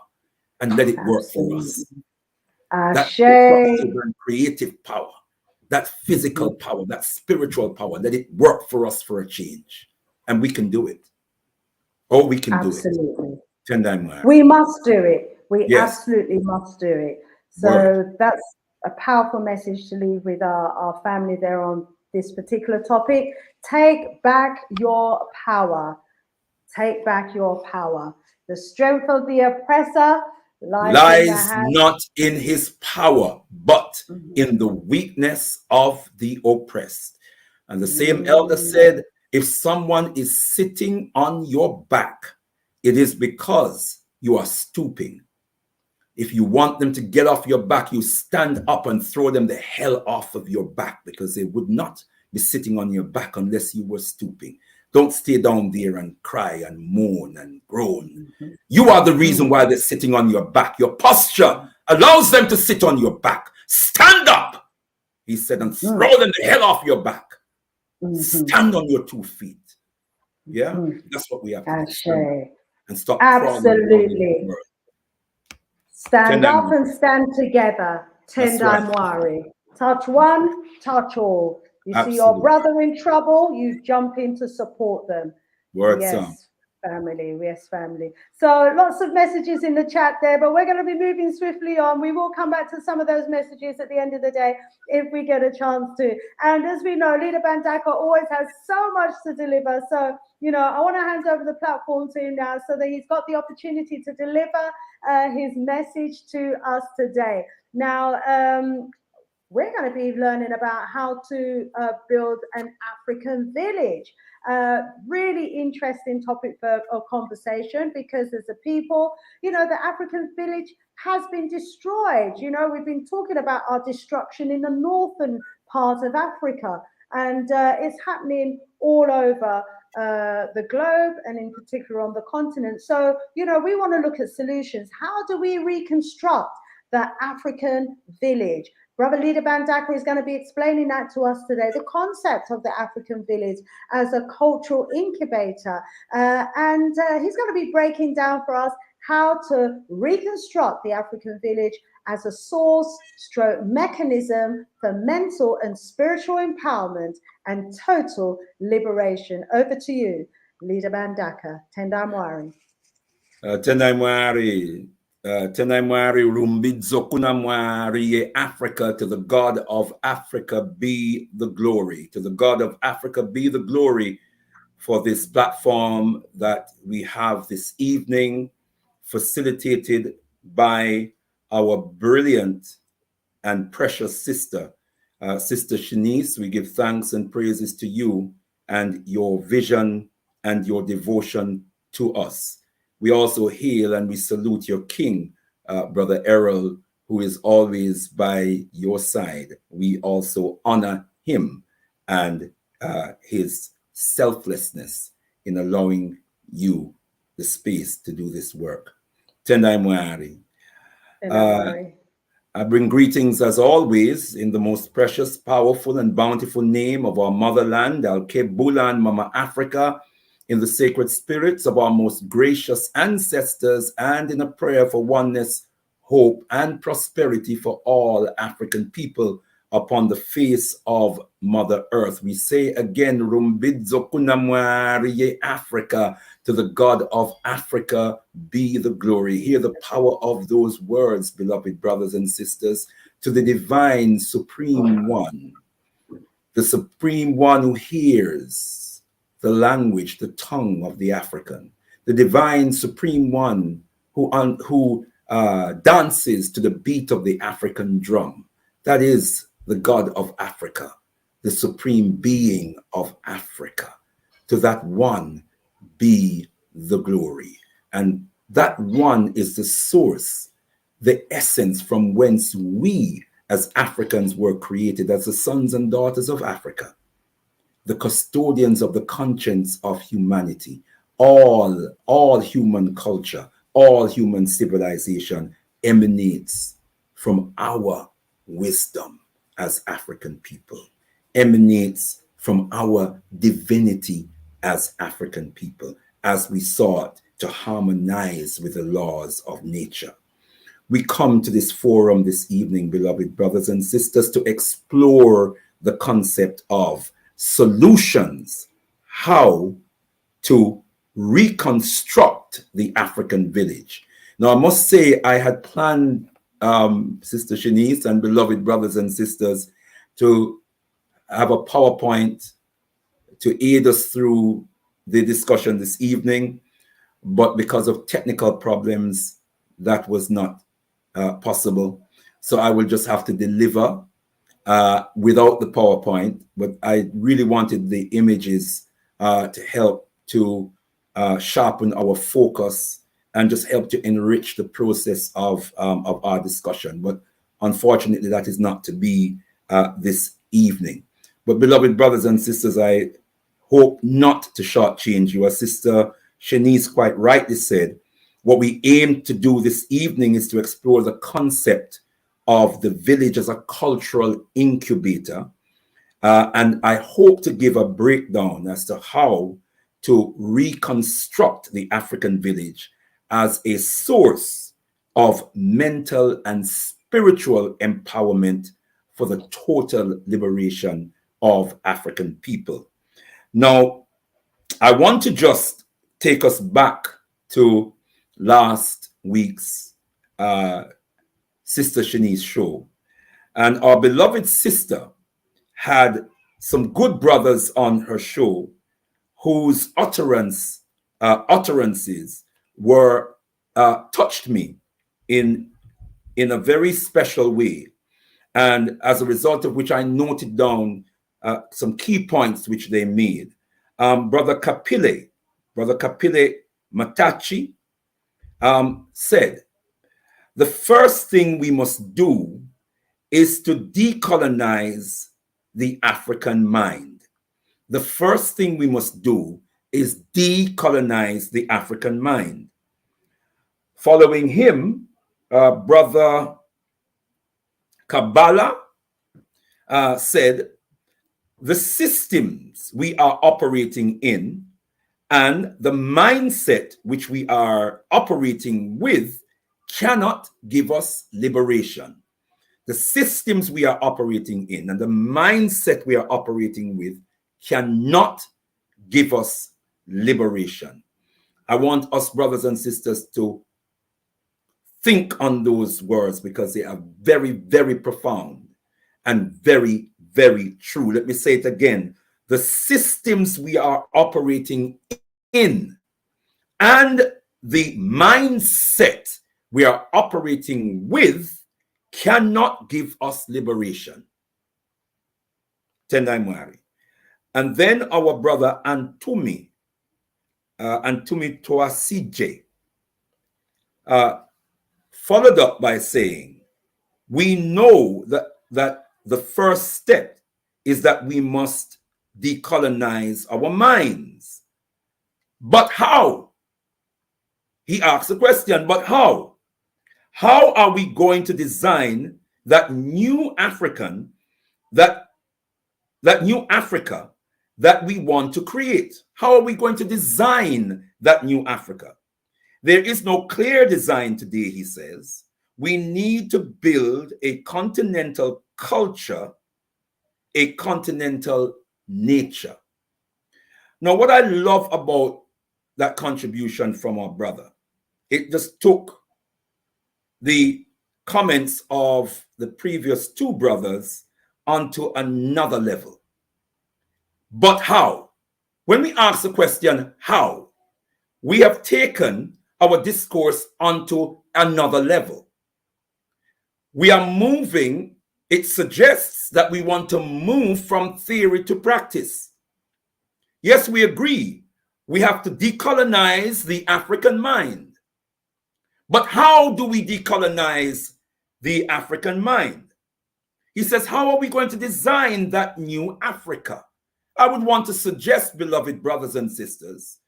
and let it work for us. That productive and creative power, that physical power, that spiritual power, let it work for us for a change. And we can do it. Oh, we can do it. We must do it. We absolutely must do it. So that's a powerful message to leave with our family there on this particular topic. Take back your power. Take back your power. The strength of the oppressor lies not in his power, but in the weakness of the oppressed. And the same elder said, if someone is sitting on your back, it is because you are stooping. If you want them to get off your back, you stand up and throw them the hell off of your back, because they would not be sitting on your back unless you were stooping. Don't stay down there and cry and moan and groan. You are the reason why they're sitting on your back. Your posture allows them to sit on your back. Stand up, he said, and throw them the hell off your back. Stand on your 2 feet. Yeah, that's what we have to do. And stop. Absolutely. Stand up and stand together. Tendai Mwari. Touch one, touch all. You see your brother in trouble, you jump in to support them. Family. Yes, family. So lots of messages in the chat there, but we're going to be moving swiftly on. We will come back to some of those messages at the end of the day if we get a chance to. And as we know, Leader Bandaka always has so much to deliver. So, you know, I want to hand over the platform to him now so that he's got the opportunity to deliver his message to us today. Now, we're going to be learning about how to build an African village. Really interesting topic for conversation, because as a people, you know, the African village has been destroyed. You know, we've been talking about our destruction in the northern part of Africa, and it's happening all over the globe, and in particular on the continent. So, you know, we want to look at solutions. How do we reconstruct the African village? Brother Leader Bandaka is going to be explaining that to us today, the concept of the African village as a cultural incubator. And he's going to be breaking down for us how to reconstruct the African village as a source stroke mechanism for mental and spiritual empowerment and total liberation. Over to you, Leader Bandaka. Tendai Mwari. Tendai Mwari. Tendai Mwari Rumbidzo Kuna Mwari Africa. To the God of Africa be the glory. To the God of Africa be the glory for this platform that we have this evening, facilitated by our brilliant and precious sister, Sister Shanice. We give thanks and praises to you and your vision and your devotion to us. We also hail and we salute your king, Brother Errol, who is always by your side. We also honor him and his selflessness in allowing you the space to do this work. Tendai Mwari. I bring greetings as always in the most precious, powerful, and bountiful name of our motherland, Al-Kebulan Mama Africa, in the sacred spirits of our most gracious ancestors, and in a prayer for oneness, hope, and prosperity for all African people upon the face of Mother Earth. We say again, Rumbidzo Kunamwari Africa, to the God of Africa be the glory. Hear the power of those words, beloved brothers and sisters, to the divine supreme one, the supreme one who hears the language, the tongue of the African, the divine supreme one who dances to the beat of the African drum. That is the God of Africa. the supreme being of Africa. To that one be the glory. And that one is the source, the essence from whence we as Africans were created as the sons and daughters of Africa, the custodians of the conscience of humanity. All human culture, all human civilization emanates from our wisdom as African people, emanates from our divinity as African people, as we sought to harmonize with the laws of nature. We come to this forum this evening, beloved brothers and sisters, to explore the concept of solutions, how to reconstruct the African village. Now, I must say, I had planned, Sister Shanice and beloved brothers and sisters, to have a PowerPoint to aid us through the discussion this evening, but because of technical problems, that was not possible. So I will just have to deliver without the PowerPoint, but I really wanted the images to help to sharpen our focus and just help to enrich the process of our discussion. But unfortunately, that is not to be this evening. But beloved brothers and sisters, I hope not to shortchange you. As Sister Shanice quite rightly said, what we aim to do this evening is to explore the concept of the village as a cultural incubator. And I hope to give a breakdown as to how to reconstruct the African village as a source of mental and spiritual empowerment for the total liberation of African people. Now, I want to just take us back to last week's Sister Shanice show. And our beloved sister had some good brothers on her show whose utterances were touched me in a very special way. And as a result of which I noted down some key points which they made. Brother Kapile Matachi said, the first thing we must do is to decolonize the African mind. The first thing we must do is decolonize the African mind. Following him, Brother Kabbalah said, the systems we are operating in and the mindset which we are operating with cannot give us liberation. The systems we are operating in and the mindset we are operating with cannot give us liberation. I want us, brothers and sisters, to think on those words because they are very, very profound and very, very true. Let me say it again. The systems we are operating in and the mindset we are operating with cannot give us liberation. Tendai Mwari. And then our brother Antumi Toasije, followed up by saying, we know that the first step is that we must decolonize our minds. But how? He asks the question, but how? How are we going to design that new African, that new Africa that we want to create? How are we going to design that new Africa? There is no clear design today, he says. We need to build a continental culture, a continental nature. Now, what I love about that contribution from our brother, it just took the comments of the previous two brothers onto another level. But how? When we ask the question, how? We have taken our discourse onto another level. We are moving it suggests that we want to move from theory to practice. Yes, we agree. We have to decolonize the African mind. But how do we decolonize the African mind? He says, how are we going to design that new Africa? I would want to suggest, beloved brothers and sisters,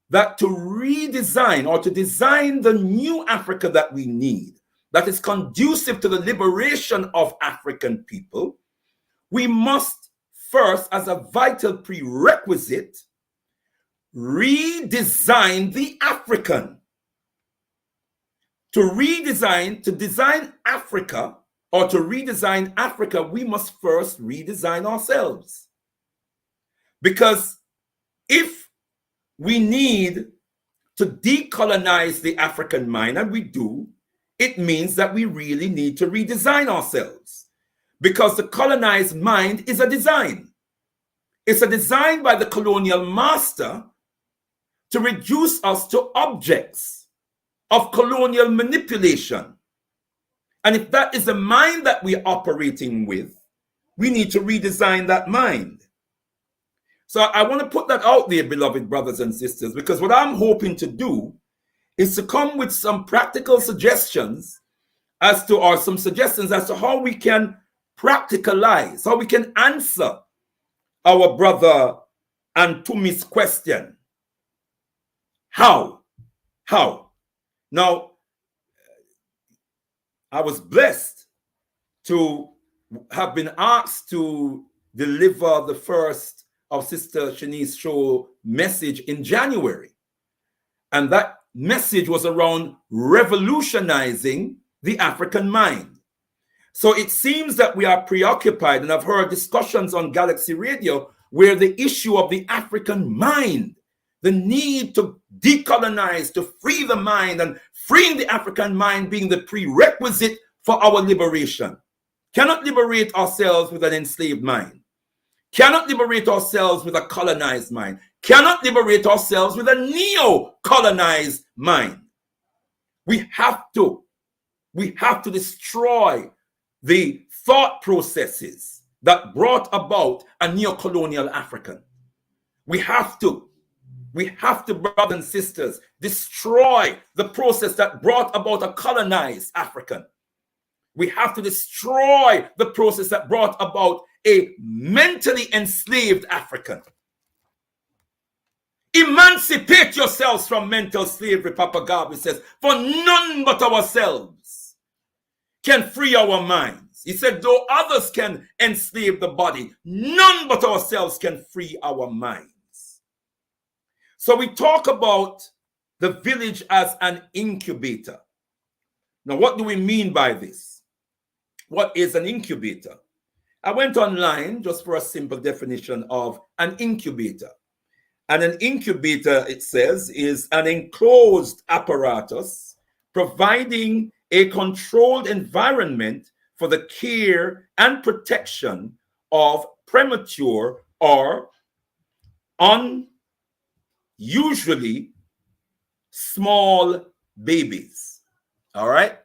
that to redesign or to design the new Africa that we need, that is conducive to the liberation of African people, we must first, as a vital prerequisite, redesign the African. To design Africa, or to redesign Africa, we must first redesign ourselves. Because if we need to decolonize the African mind, and we do, it means that we really need to redesign ourselves. Because the colonized mind is a design. It's a design by the colonial master to reduce us to objects of colonial manipulation. And if that is the mind that we're operating with, we need to redesign that mind. So I want to put that out there, beloved brothers and sisters, because what I'm hoping to do is to come with some practical suggestions or some suggestions as to how we can practicalize, how we can answer our brother Antumi's question. How? Now, I was blessed to have been asked to deliver the first of Sister Shanice's show message in January. And that message was around revolutionizing the African mind. So it seems that we are preoccupied, and I've heard discussions on Galaxy Radio where the issue of the African mind, the need to decolonize, to free the mind, and freeing the African mind being the prerequisite for our liberation. Cannot liberate ourselves with an enslaved mind. Cannot liberate ourselves with a colonized mind. Cannot liberate ourselves with a neo-colonized mind. We have to destroy the thought processes that brought about a neo-colonial African. We have to, brothers and sisters, destroy the process that brought about a colonized African. We have to destroy the process that brought about a mentally enslaved African. Emancipate yourselves from mental slavery, Papa Garvey says, for none but ourselves can free our minds. He said, though others can enslave the body, none but ourselves can free our minds. So we talk about the village as an incubator. Now, what do we mean by this? What is an incubator? I went online just for a simple definition of an incubator. And an incubator, it says, is an enclosed apparatus providing a controlled environment for the care and protection of premature or unusually small babies. All right?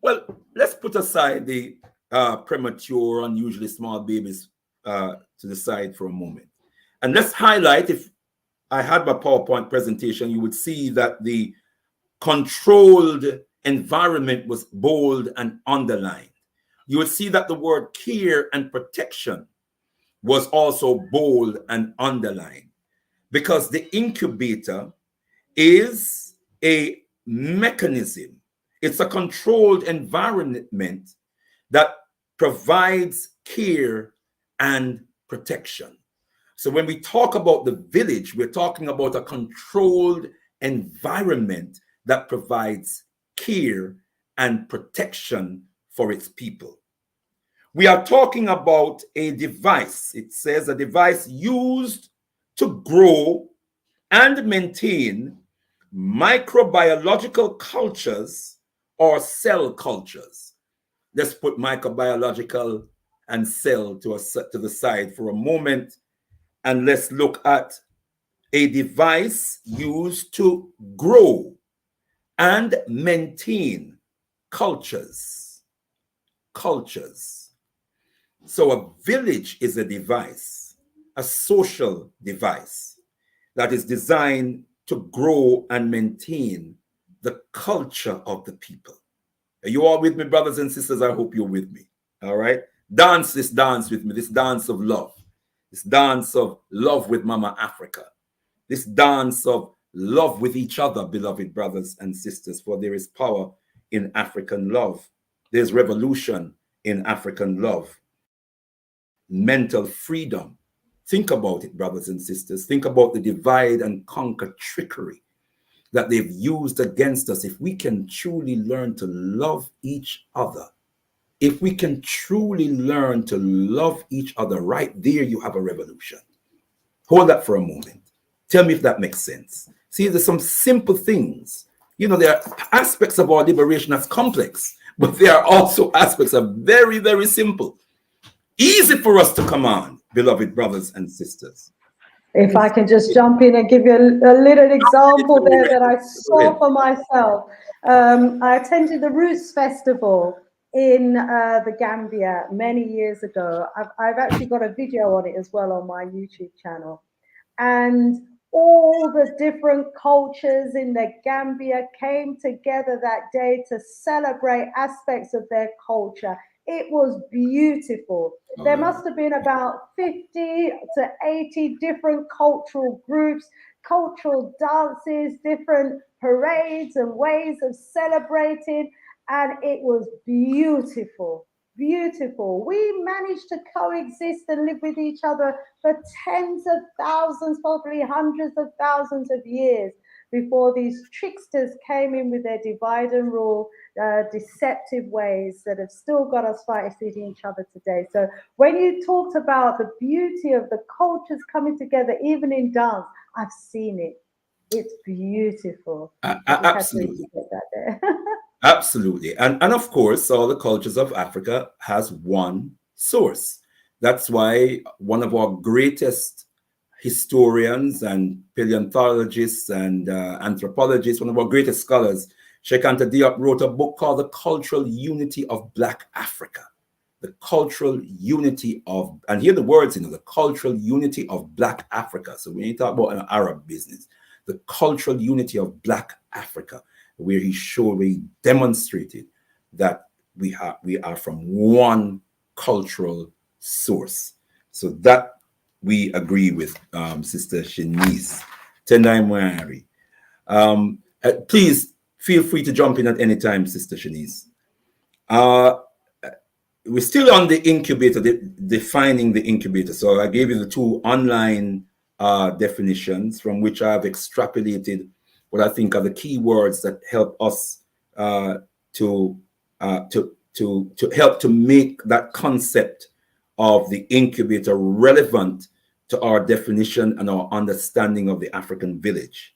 Well, let's put aside the premature, unusually small babies to the side for a moment. And let's highlight, if I had my PowerPoint presentation, you would see that the controlled environment was bold and underlined. You would see that the word care and protection was also bold and underlined, because the incubator is a mechanism. It's a controlled environment that provides care and protection. So when we talk about the village, we're talking about a controlled environment that provides care and protection for its people. We are talking about a device. It says a device used to grow and maintain microbiological cultures or cell cultures. Let's put microbiological and cell to the side for a moment, and let's look at a device used to grow and maintain cultures. So a village is a device, a social device that is designed to grow and maintain the culture of the people. Are you all with me, brothers and sisters? I hope you're with me. All right. Dance this dance with me, this dance of love, this dance of love with Mama Africa, this dance of love with each other, beloved brothers and sisters, for there is power in African love. There's revolution in African love. Mental freedom. Think about it, brothers and sisters. Think about the divide and conquer trickery that they've used against us. If we can truly learn to love each other, if we can truly learn to love each other, right there you have a revolution. Hold that for a moment. Tell me if that makes sense. See, there's some simple things. You know, there are aspects of our liberation that's complex, but there are also aspects of very, very simple. Easy for us to command, beloved brothers and sisters. If I can just jump in and give you a little example there that I saw for myself. I attended the Roots Festival in the Gambia many years ago. I've actually got a video on it as well on my YouTube channel. And all the different cultures in the Gambia came together that day to celebrate aspects of their culture. It was beautiful. There must have been about 50 to 80 different cultural groups, cultural dances, different parades and ways of celebrating. And it was beautiful, beautiful. We managed to coexist and live with each other for tens of thousands, probably hundreds of thousands of years before these tricksters came in with their divide and rule, deceptive ways that have still got us fighting each other today. So when you talked about the beauty of the cultures coming together, even in dance, I've seen it. It's beautiful. Absolutely. Absolutely. And of course, all the cultures of Africa has one source. That's why one of our greatest historians and paleontologists and anthropologists, one of our greatest scholars, Sheikh Anta Diop, wrote a book called The Cultural Unity of Black Africa. The cultural unity of, and hear the words, you know, the cultural unity of Black Africa. So when you talk about an Arab business, the cultural unity of Black Africa, where he demonstrated that we are from one cultural source. So that we agree with Sister Shanice. Tendai Mwari. Please feel free to jump in at any time, Sister Shanice. We're still on the incubator, defining the incubator. So I gave you the two online definitions from which I've extrapolated what I think are the key words that help us to help to make that concept of the incubator relevant to our definition and our understanding of the African village.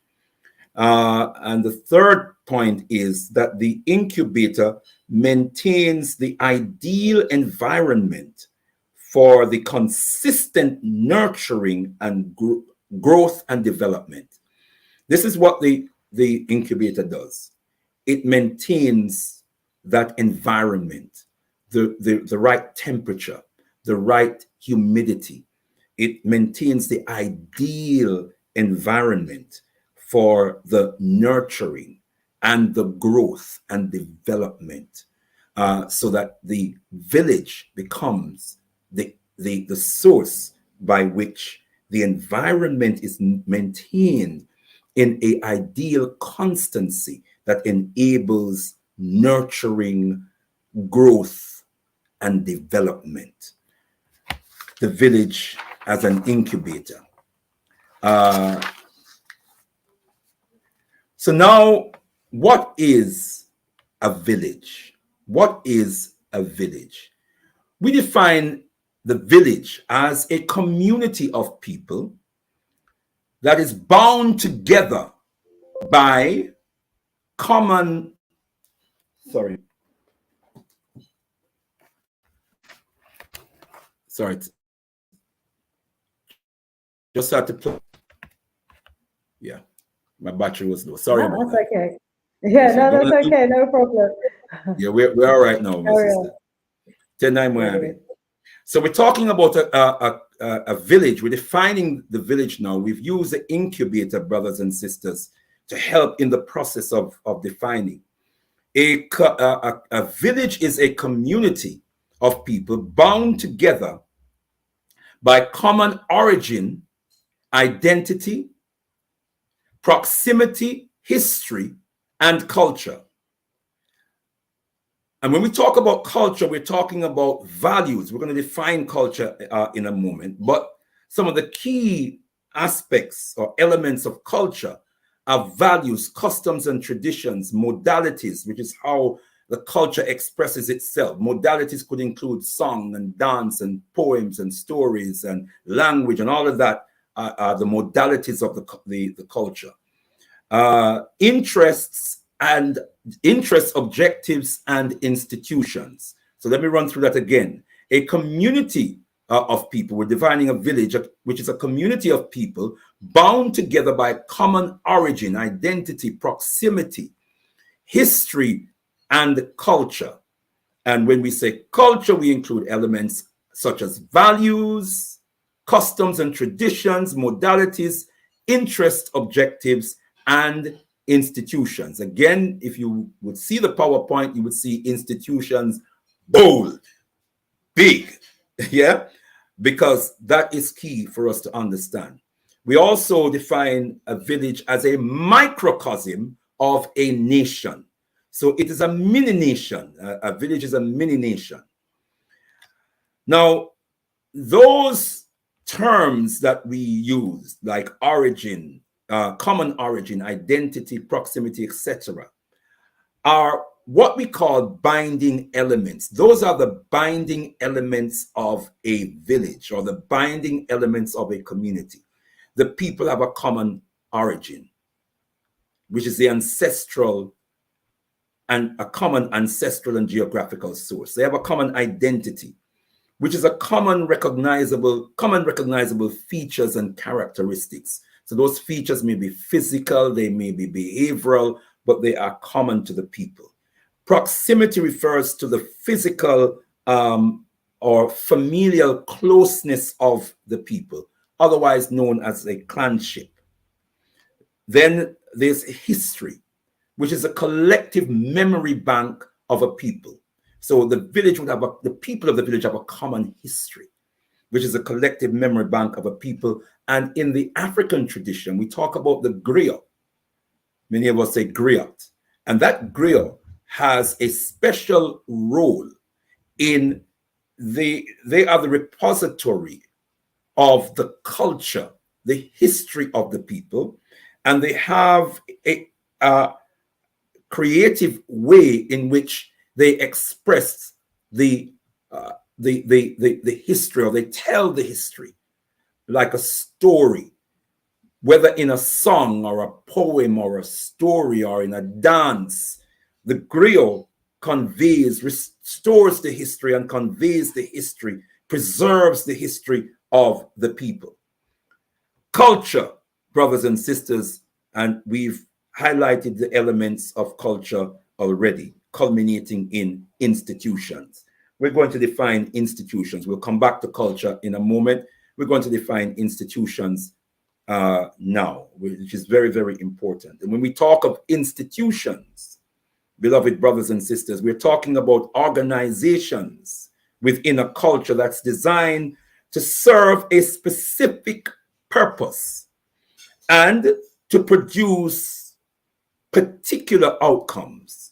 And the third point is that the incubator maintains the ideal environment for the consistent nurturing and growth and development. This is what the incubator does. It maintains that environment, the right temperature, the right humidity. It maintains the ideal environment for the nurturing and the growth and development, so that the village becomes the source by which the environment is maintained in an ideal constancy that enables nurturing growth and development. The village as an incubator. So now, what is a village? What is a village? We define the village as a community of people that is bound together by common, just had to play. Yeah, my battery was low. Sorry about that. That's okay. Yeah, no, that's okay. No problem. Yeah, we're all right now, my sister. So we're talking about a village. We're defining the village now. We've used the incubator, brothers and sisters, to help in the process of defining. A village is a community of people bound together by common origin, identity, proximity, history, and culture. And when we talk about culture, we're talking about values. We're going to define culture in a moment. But some of the key aspects or elements of culture are values, customs, and traditions, modalities, which is how the culture expresses itself. Modalities could include song and dance and poems and stories and language, and all of that are the modalities of the culture. Interests, objectives, and institutions. So let me run through that again. A community of people, we're defining a village, which is a community of people bound together by common origin, identity, proximity, history, and culture. And when we say culture, we include elements such as values, customs and traditions, modalities, interests, objectives, and institutions. Again, if you would see the PowerPoint, you would see institutions bold, big, yeah, because that is key for us to understand. We also define a village as a microcosm of a nation. So it is a mini nation. A village is a mini nation. Now, those terms that we use, like origin, common origin, identity, proximity, etc., are what we call binding elements. Those are the binding elements of a village or the binding elements of a community. The people have a common origin, which is the ancestral and a common ancestral and geographical source. They have a common identity, which is a common recognizable features and characteristics. So those features may be physical, they may be behavioral, but they are common to the people. Proximity refers to the physical or familial closeness of the people, otherwise known as a clanship. Then there's history, which is a collective memory bank of a people. So the village would have the people of the village have a common history, which is a collective memory bank of a people. And in the African tradition, we talk about the griot. Many of us say griot. And that griot has a special role in they are the repository of the culture, the history of the people, and they have a creative way in which they express the history, or they tell the history like a story, whether in a song or a poem or a story or in a dance. The griot conveys, restores the history and conveys the history, preserves the history of the people. Culture, brothers and sisters, and we've highlighted the elements of culture already, culminating in institutions. We're going to define institutions. We'll come back to culture in a moment. We're going to define institutions now, which is very, very important. And when we talk of institutions, beloved brothers and sisters, we're talking about organizations within a culture that's designed to serve a specific purpose and to produce particular outcomes.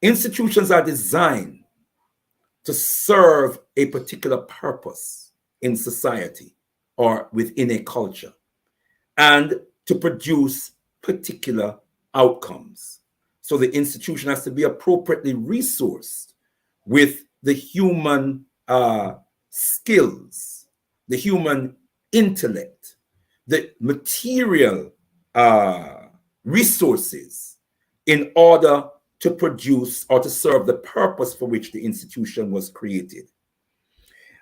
Institutions are designed to serve a particular purpose in society or within a culture and to produce particular outcomes. So the institution has to be appropriately resourced with the human skills, the human intellect, the material resources in order to produce or to serve the purpose for which the institution was created.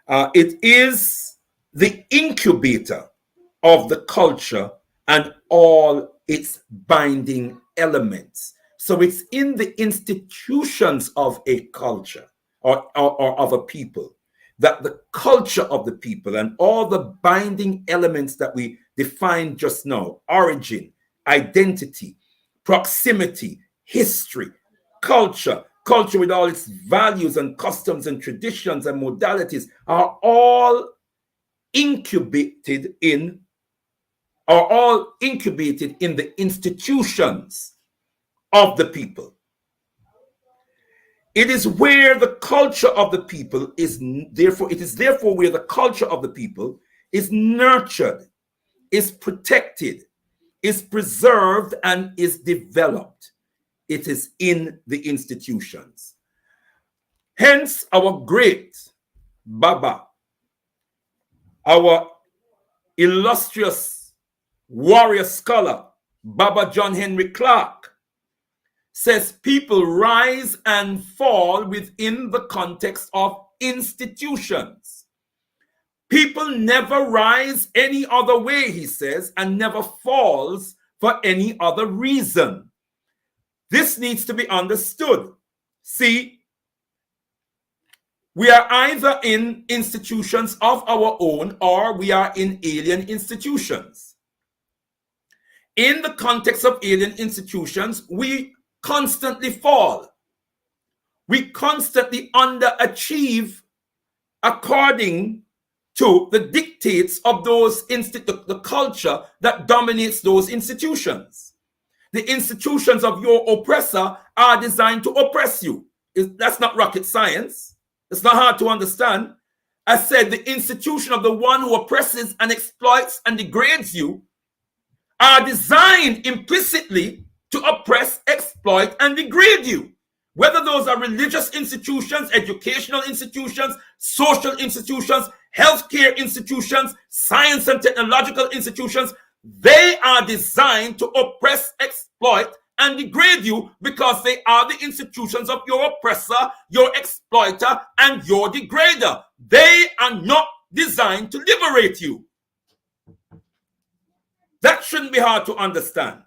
It is the incubator of the culture and all its binding elements. So it's in the institutions of a culture or of a people that the culture of the people and all the binding elements that we defined just now, origin, identity, proximity, history, culture with all its values and customs and traditions and modalities, are all incubated in the institutions of the people. It is where the culture of the people is therefore where the culture of the people is nurtured, is protected, is preserved, and is developed. It is in the institutions. Hence, our great Baba, our illustrious warrior scholar, Baba John Henry Clarke, says people rise and fall within the context of institutions. People never rise any other way, he says, and never falls for any other reason. This needs to be understood. See, we are either in institutions of our own or we are in alien institutions. In the context of alien institutions, we constantly fall. We constantly underachieve according to the dictates of the culture that dominates those institutions. The institutions of your oppressor are designed to oppress you. That's not rocket science. It's not hard to understand. I said the institution of the one who oppresses and exploits and degrades you are designed implicitly to oppress, exploit, and degrade you. Whether those are religious institutions, educational institutions, social institutions, healthcare institutions, science and technological institutions, they are designed to oppress, exploit, and degrade you because they are the institutions of your oppressor, your exploiter, and your degrader. They are not designed to liberate you. That shouldn't be hard to understand.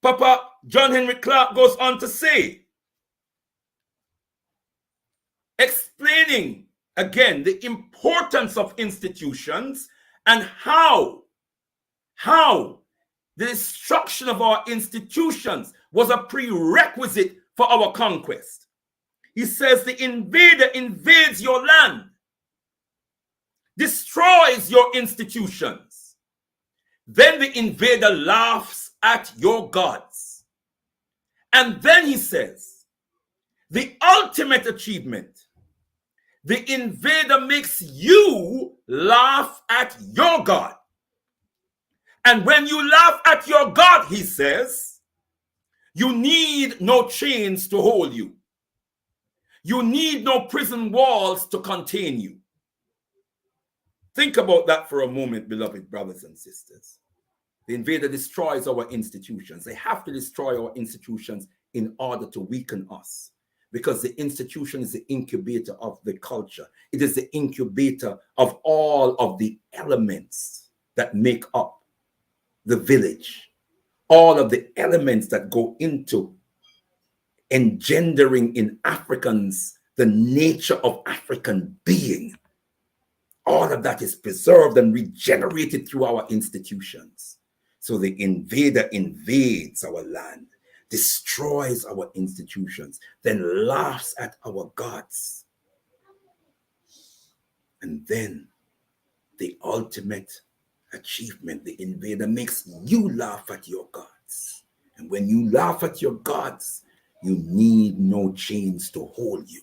Papa John Henry Clarke goes on to say, explaining again the importance of institutions and how the destruction of our institutions was a prerequisite for our conquest. He says the invader invades your land, destroys your institutions. Then the invader laughs at your gods. And then he says, the ultimate achievement, the invader makes you laugh at your God. And when you laugh at your God, he says, you need no chains to hold you. You need no prison walls to contain you. Think about that for a moment, beloved brothers and sisters. The invader destroys our institutions. They have to destroy our institutions in order to weaken us, because the institution is the incubator of the culture. It is the incubator of all of the elements that make up the village, all of the elements that go into engendering in Africans the nature of African being. All of that is preserved and regenerated through our institutions. So the invader invades our land, destroys our institutions, then laughs at our gods. And then the ultimate achievement, the invader makes you laugh at your gods. And when you laugh at your gods, you need no chains to hold you.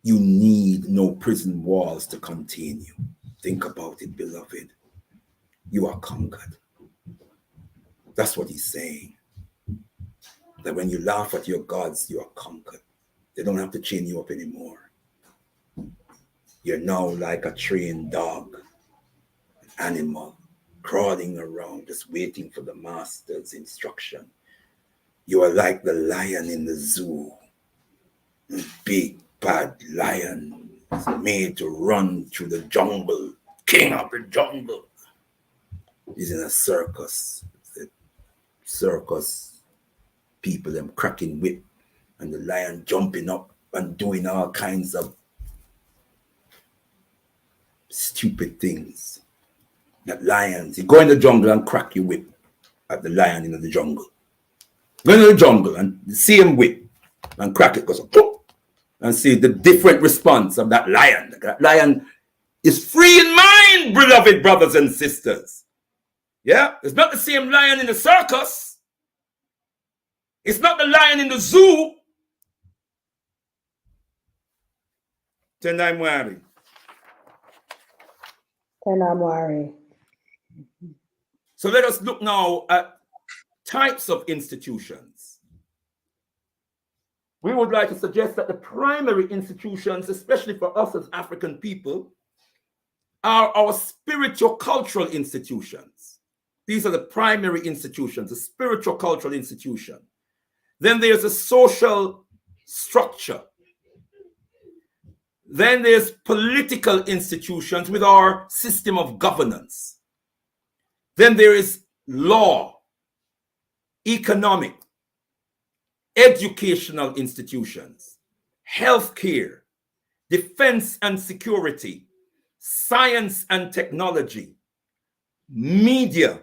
You need no prison walls to contain you. Think about it, beloved. You are conquered. That's what he's saying. That when you laugh at your gods, you are conquered. They don't have to chain you up anymore. You're now like a trained dog, an animal, crawling around, just waiting for the master's instruction. You are like the lion in the zoo. A big, bad lion is made to run through the jungle, king of the jungle. He's in a circus. The circus people, them cracking whip, and the lion jumping up and doing all kinds of stupid things. That lions, you go in the jungle and crack your whip at the lion in the jungle. Go into the jungle and see him whip and crack it, goes and see the different response of that lion. That lion is free in mind, beloved brothers and sisters. Yeah, it's not the same lion in the circus. It's not the lion in the zoo. Tenamwari. So let us look now at types of institutions. We would like to suggest that the primary institutions, especially for us as African people, are our spiritual cultural institutions. These are the primary institutions, the spiritual cultural institution. Then there's a social structure. Then there's political institutions with our system of governance. Then there is law, economic, educational institutions, healthcare, defense and security, science and technology, media,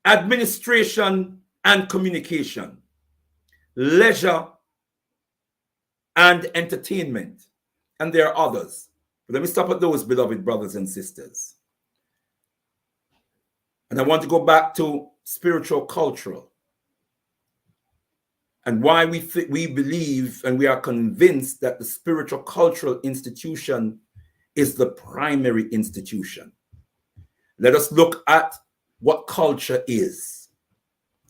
administration and communication, leisure and entertainment. And there are others. But let me stop at those, beloved brothers and sisters. And I want to go back to spiritual cultural and why we believe and we are convinced that the spiritual cultural institution is the primary institution. Let us look at what culture is.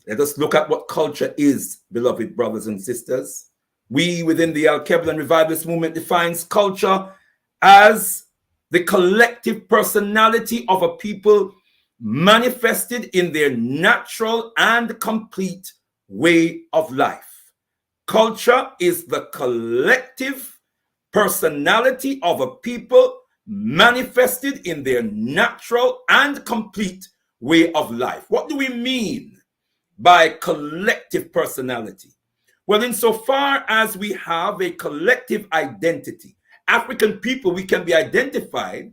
Let us look at what culture is, beloved brothers and sisters. We within the Al-Keblan Revivalist movement defines culture as the collective personality of a people manifested in their natural and complete way of life. Culture is the collective personality of a people manifested in their natural and complete way of life. What do we mean by collective personality? Well, insofar as we have a collective identity, African people, we can be identified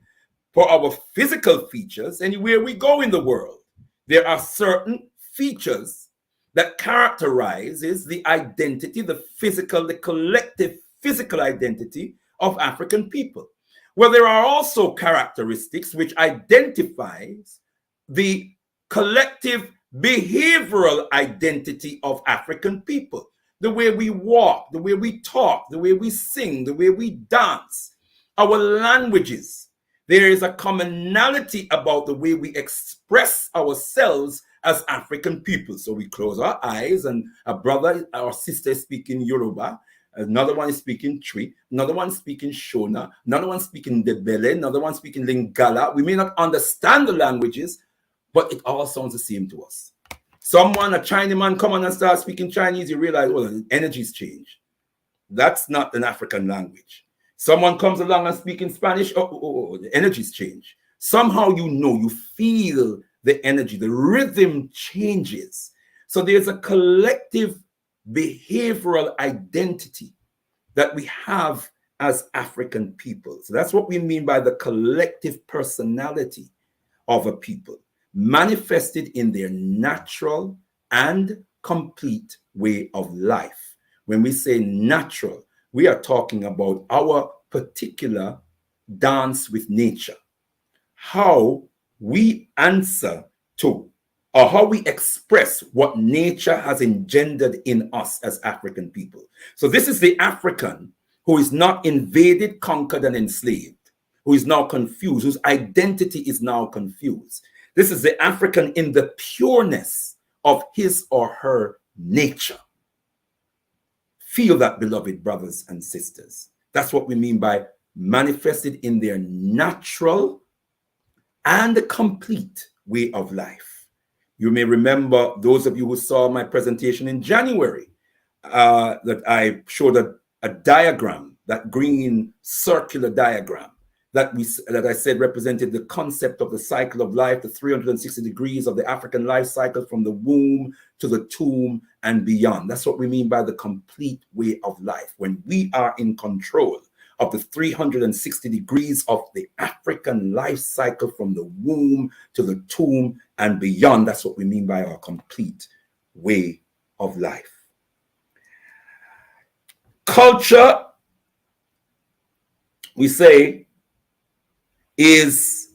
for our physical features anywhere we go in the world. There are certain features that characterizes the identity, the physical, the collective physical identity of African people. Well, there are also characteristics which identifies the collective behavioral identity of African people. The way we walk, the way we talk, the way we sing, the way we dance, our languages. There is a commonality about the way we express ourselves as African people. So we close our eyes and a brother or sister is speaking Yoruba, another one is speaking Twi, another one speaking Shona, another one speaking Debele, another one speaking Lingala. We may not understand the languages, but it all sounds the same to us. Someone, a Chinaman, come on and start speaking Chinese, you realize, well, the energy's changed. That's not an African language. Someone comes along and speaking Spanish, the energy's changed. Somehow you feel the energy, the rhythm changes. So there's a collective behavioral identity that we have as African people. So that's what we mean by the collective personality of a people, manifested in their natural and complete way of life. When we say natural, we are talking about our particular dance with nature, how we answer to, or how we express what nature has engendered in us as African people. So this is the African who is not invaded, conquered, and enslaved, who is now confused, whose identity is now confused. This is the African in the pureness of his or her nature. Feel that, beloved brothers and sisters. That's what we mean by manifested in their natural and complete way of life. You may remember, those of you who saw my presentation in January, that I showed a diagram, that green circular diagram that I said represented the concept of the cycle of life, the 360 degrees of the African life cycle from the womb to the tomb and beyond. That's what we mean by the complete way of life. When we are in control of the 360 degrees of the African life cycle from the womb to the tomb and beyond, that's what we mean by our complete way of life. Culture, we say, is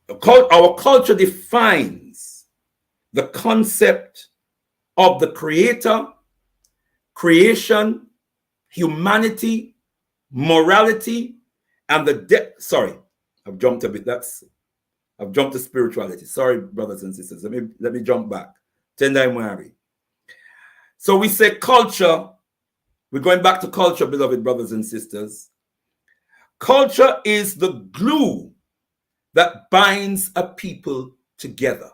our culture defines the concept of the creator, creation, humanity, morality, and the I've jumped a bit. I've jumped to spirituality. Sorry, brothers and sisters. Let me jump back. Tendai Mwari. So we say culture. We're going back to culture, beloved brothers and sisters. Culture is the glue that binds a people together.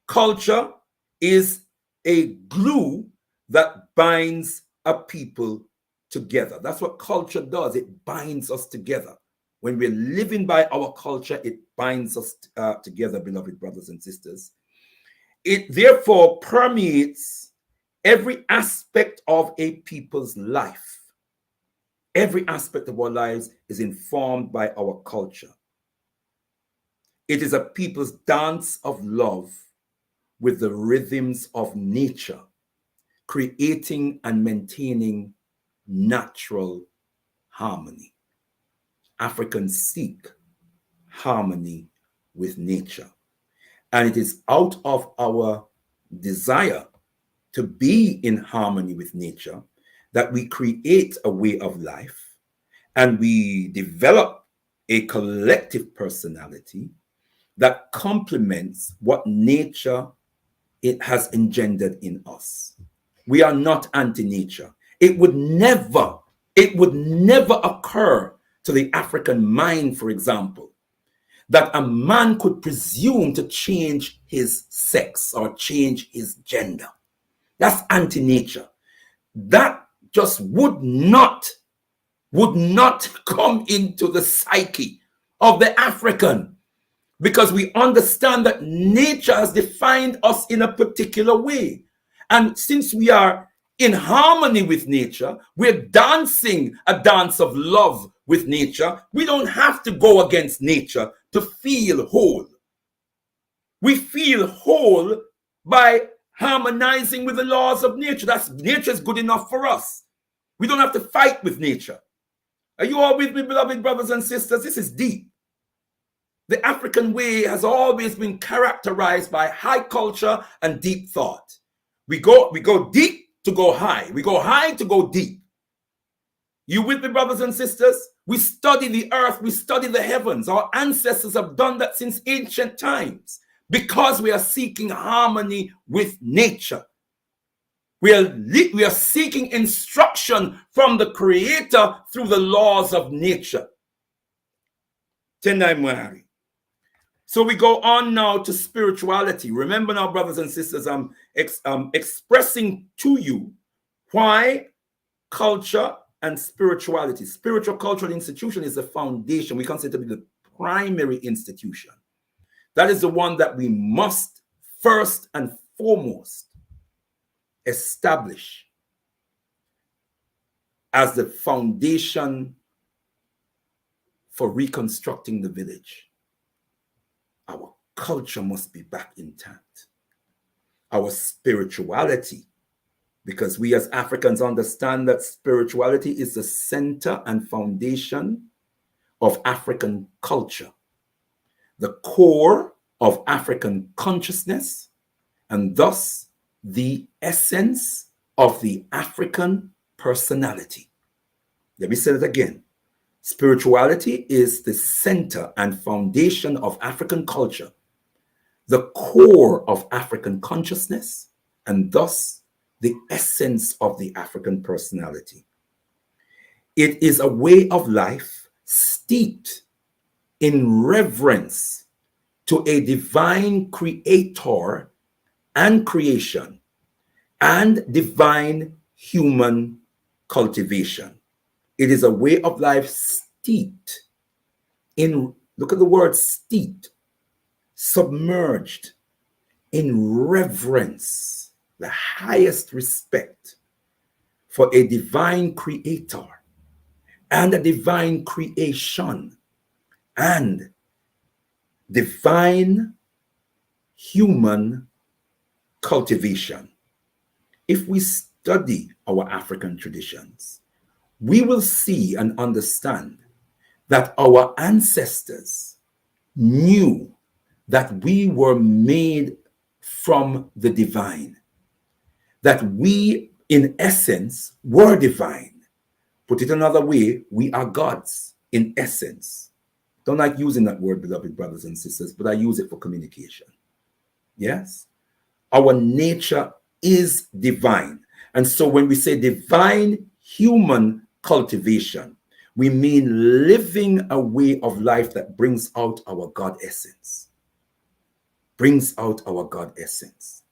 Culture is a glue that binds a people together. That's what culture does. It binds us together. When we're living by our culture, it binds us together, beloved brothers and sisters. It therefore permeates every aspect of a people's life. Every aspect of our lives is informed by our culture. It is a people's dance of love with the rhythms of nature, creating and maintaining natural harmony. Africans seek harmony with nature. And it is out of our desire to be in harmony with nature that we create a way of life and we develop a collective personality that complements what nature it has engendered in us. We are not anti-nature. It would never occur to the African mind, for example, that a man could presume to change his sex or change his gender. That's anti-nature. That just would not come into the psyche of the African, because we understand that nature has defined us in a particular way. And since we are in harmony with nature, we're dancing a dance of love with nature. We don't have to go against nature to feel whole. We feel whole by harmonizing with the laws of nature. Nature is good enough for us. We don't have to fight with nature. Are you all with me, beloved brothers and sisters? This is deep. The African way has always been characterized by high culture and deep thought. We go deep to go high. We go high to go deep. You with me, brothers and sisters? We study the earth. We study the heavens. Our ancestors have done that since ancient times because we are seeking harmony with nature. We are seeking instruction from the Creator through the laws of nature. Tendai Mwari. So we go on now to spirituality. Remember now, brothers and sisters, I'm expressing to you why culture and spirituality. Spiritual cultural institution is the foundation. We consider to be the primary institution. That is the one that we must first and foremost establish as the foundation for reconstructing the village. Our culture must be back intact. Our spirituality, because we as Africans understand that spirituality is the center and foundation of African culture, the core of African consciousness, and thus the essence of the African personality. Let me say it again. Spirituality is the center and foundation of African culture, the core of African consciousness, and thus the essence of the African personality. It is a way of life steeped in reverence to a divine creator and creation and divine human cultivation. It is a way of life steeped look at the word steeped, submerged in reverence, the highest respect for a divine creator and a divine creation and divine human cultivation. If we study our African traditions, we will see and understand that our ancestors knew that we were made from the divine, that we, in essence, were divine. Put it another way, we are gods in essence. Don't like using that word, beloved brothers and sisters, but I use it for communication. Yes? Our nature is divine. And so when we say divine human cultivation, we mean living a way of life that brings out our God essence. Brings out our God essence.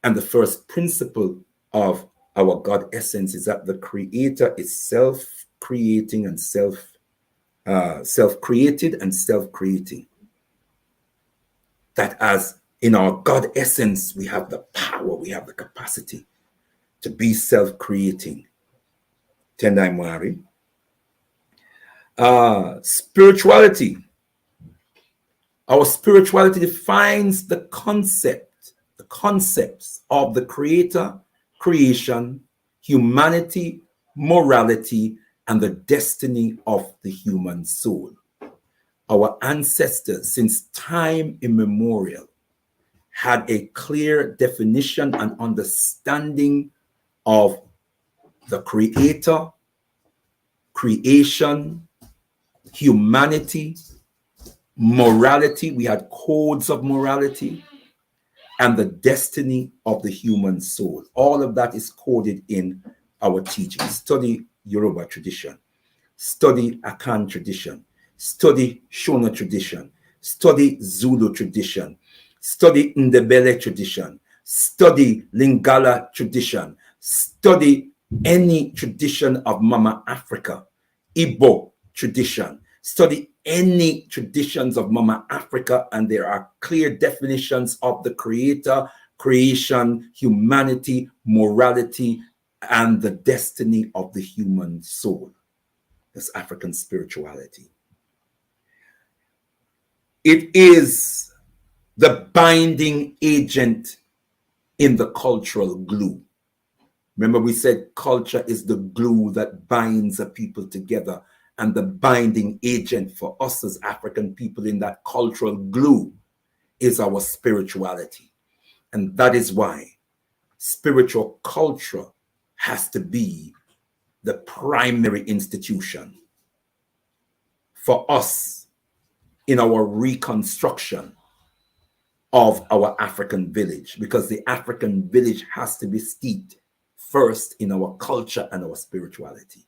And the first principle of our God essence is that the Creator is self-creating and self-created and self-creating. That as in our God essence, we have the power, we have the capacity to be self-creating. Tendai Mari. Spirituality. Our spirituality defines the concepts of the Creator, creation, humanity, morality, and the destiny of the human soul. Our ancestors, since time immemorial, had a clear definition and understanding of the Creator, creation, humanity, morality. We had codes of morality and the destiny of the human soul. All of that is coded in our teaching. Study Yoruba tradition, study Akan tradition, study Shona tradition, study Zulu tradition, study Ndebele tradition, study Lingala tradition, study any tradition of Mama Africa, Igbo tradition, study any traditions of Mama Africa, and there are clear definitions of the Creator, creation, humanity, morality, and the destiny of the human soul. That's African spirituality. It is the binding agent in the cultural glue. Remember, we said culture is the glue that binds a people together, and the binding agent for us as African people in that cultural glue is our spirituality. And that is why spiritual culture has to be the primary institution for us in our reconstruction of our African village, because the African village has to be steeped first in our culture and our spirituality.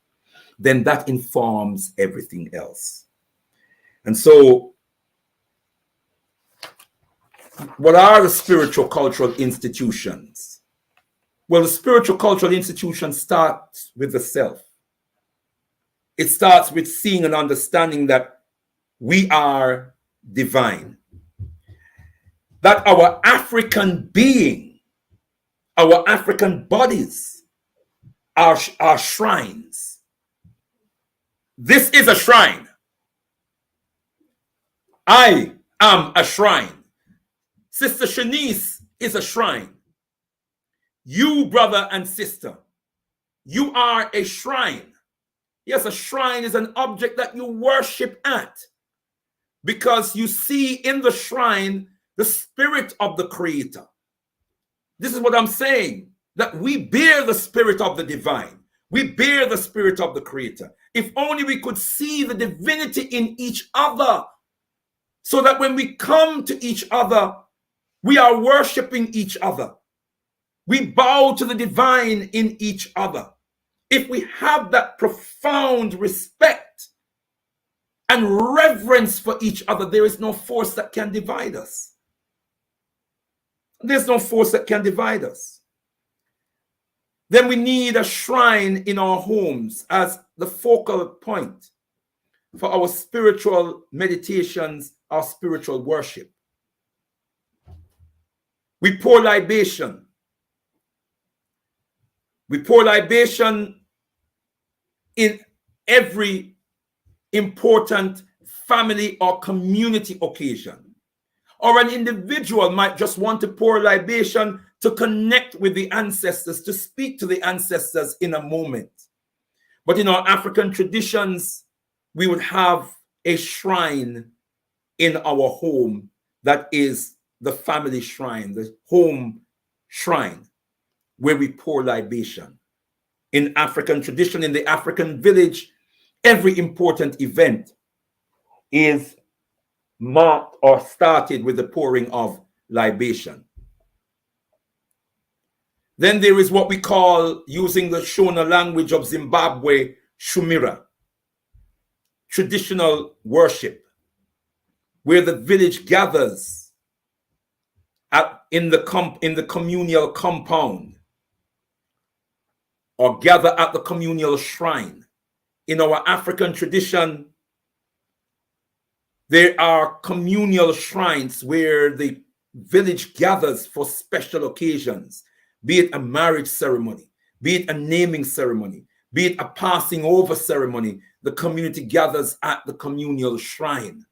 Then that informs everything else. And so, what are the spiritual cultural institutions? Well, the spiritual cultural institution starts with the self. It starts with seeing and understanding that we are divine. That our African being, our African bodies are shrines. This is a shrine. I am a shrine. Sister Shanice is a shrine. You, brother and sister, you are a shrine. Yes, a shrine is an object that you worship at, because you see in the shrine the spirit of the Creator. This is what I'm saying, that we bear the spirit of the divine. We bear the spirit of the Creator. If only we could see the divinity in each other, so that when we come to each other, we are worshiping each other. We bow to the divine in each other. If we have that profound respect and reverence for each other, there is no force that can divide us. There's no force that can divide us. Then we need a shrine in our homes as the focal point. for our spiritual meditations, our spiritual worship. We pour libation. We pour libation in every important family or community occasion. Or an individual might just want to pour libation to connect with the ancestors, to speak to the ancestors in a moment. But in our African traditions, we would have a shrine in our home that is the family shrine, the home shrine, where we pour libation. In African tradition, in the African village, every important event is marked or started with the pouring of libation. Then there is what we call, using the Shona language of Zimbabwe, Shumira, traditional worship, where the village gathers in the communal compound, or gather at the communal shrine. In our African tradition, there are communal shrines where the village gathers for special occasions, be it a marriage ceremony, be it a naming ceremony, be it a passing over ceremony. The community gathers at the communal shrine,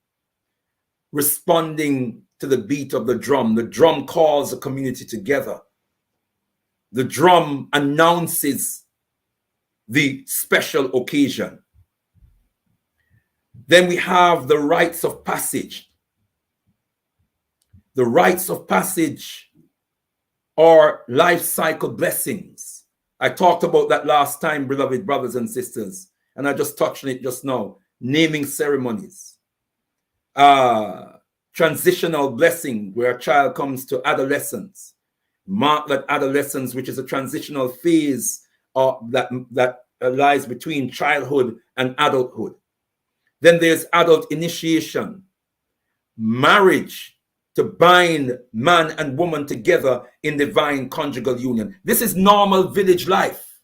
responding to the beat of the drum. The drum calls the community together. The drum announces the special occasion. Then we have the rites of passage. The rites of passage are life cycle blessings. I talked about that last time, beloved brothers and sisters, and I just touched on it just now. Naming ceremonies. Transitional blessing, where a child comes to adolescence. Mark that adolescence, which is a transitional phase that lies between childhood and adulthood. Then there's adult initiation, marriage to bind man and woman together in divine conjugal union. This is normal village life.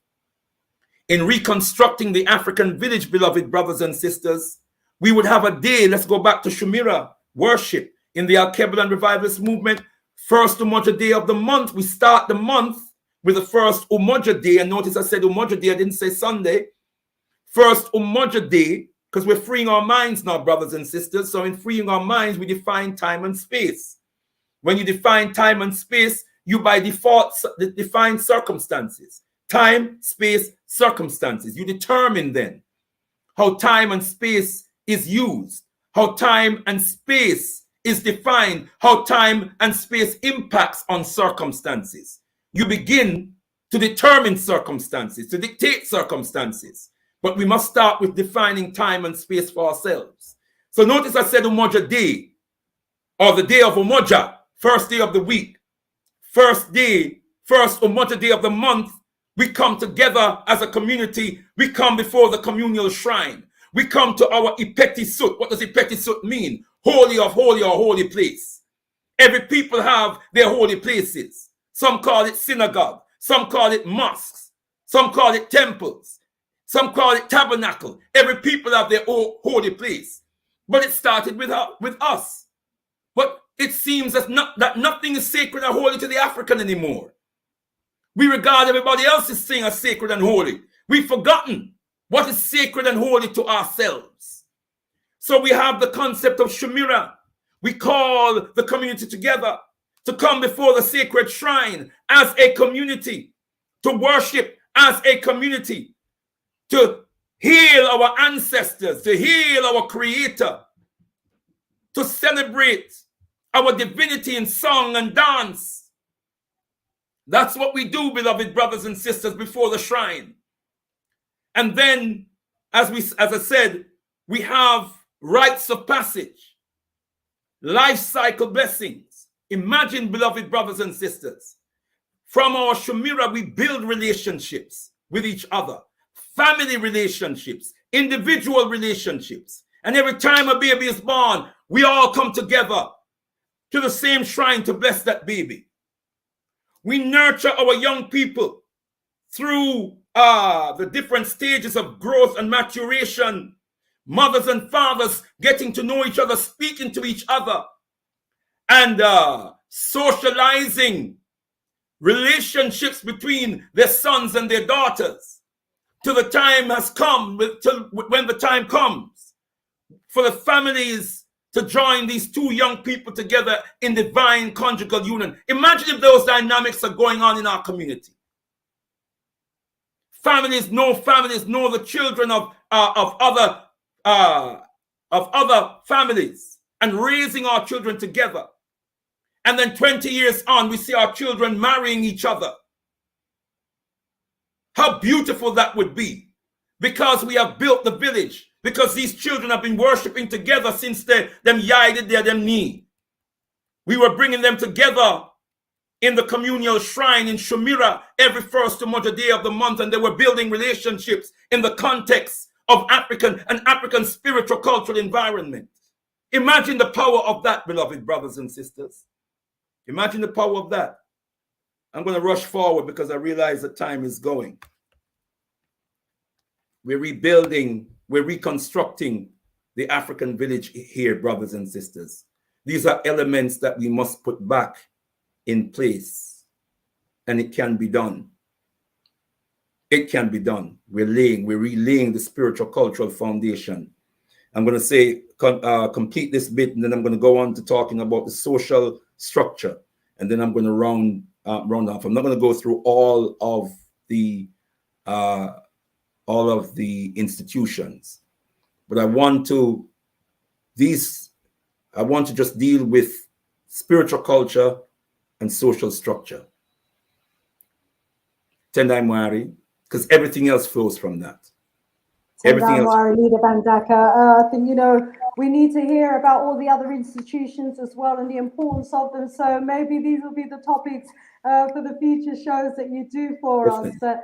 In reconstructing the African village, beloved brothers and sisters, we would have a day, let's go back to Shumira worship in the Al-Kebalan Revivalist movement. First Umoja day of the month, we start the month with the first Umoja day. And notice I said Umoja day, I didn't say Sunday. First Umoja day, because we're freeing our minds now, brothers and sisters. So in freeing our minds, we define time and space. When you define time and space, you by default define circumstances. Time, space, circumstances. You determine then how time and space is used, how time and space is defined, how time and space impacts on circumstances. You begin to determine circumstances, to dictate circumstances. But we must start with defining time and space for ourselves. So notice I said Umoja Day, or the day of Umoja, first day of the week. First day, first Umoja Day of the month, we come together as a community. We come before the communal shrine. We come to our Ipeti Sut. What does Ipeti Sut mean? Holy of holy or holy place. Every people have their holy places. Some call it synagogue. Some call it mosques. Some call it temples. Some call it tabernacle. Every people have their own holy place. But it started with us. But it seems that nothing is sacred or holy to the African anymore. We regard everybody else's thing as sacred and holy. We've forgotten what is sacred and holy to ourselves. So we have the concept of Shumira. We call the community together to come before the sacred shrine as a community, to worship as a community, to heal our ancestors, to heal our creator, to celebrate our divinity in song and dance. That's what we do, beloved brothers and sisters, before the shrine. And then, as I said, we have rites of passage, life cycle blessings. Imagine, beloved brothers and sisters, from our Shumira, we build relationships with each other, family relationships, individual relationships. And every time a baby is born, we all come together to the same shrine to bless that baby. We nurture our young people through the different stages of growth and maturation mothers and fathers getting to know each other, speaking to each other, and socializing relationships between their sons and their daughters. Till the time has come, when the time comes for the families to join these two young people together in divine conjugal union. Imagine if those dynamics are going on in our community. Families know the children of other families, and raising our children together. And then 20 years on, we see our children marrying each other. How beautiful that would be, because we have built the village, because these children have been worshiping together since them yided them knee. We were bringing them together in the communal shrine in Shumira every first to Moja day of the month, and they were building relationships in the context of African spiritual cultural environment. Imagine the power of that, beloved brothers and sisters. Imagine the power of that. I'm going to rush forward because I realize that time is going. We're rebuilding, we're reconstructing the African village here, brothers and sisters. These are elements that we must put back in place, and it can be done. It can be done. We're relaying the spiritual cultural foundation. I'm going to say complete this bit, and then I'm going to go on to talking about the social structure, and then I'm going to round off. I'm not going to go through all of the institutions, but I want to just deal with spiritual culture and social structure. Tendai Mwari, because everything else flows from that. Tendai Mwari, Leader Bandaka. I think, we need to hear about all the other institutions as well and the importance of them. So maybe these will be the topics for the future shows that you do for us. But,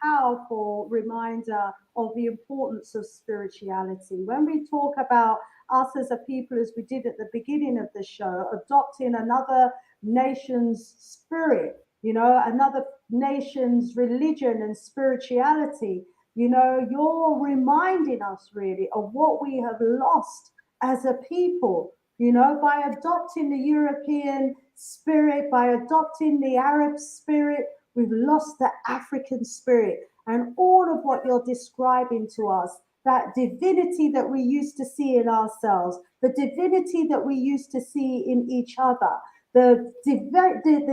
powerful reminder of the importance of spirituality. When we talk about us as a people, as we did at the beginning of the show, adopting another nation's spirit, another nation's religion and spirituality, you're reminding us really of what we have lost as a people, by adopting the European spirit, by adopting the Arab spirit. We've lost the African spirit, and all of what you're describing to us, that divinity that we used to see in ourselves, the divinity that we used to see in each other, the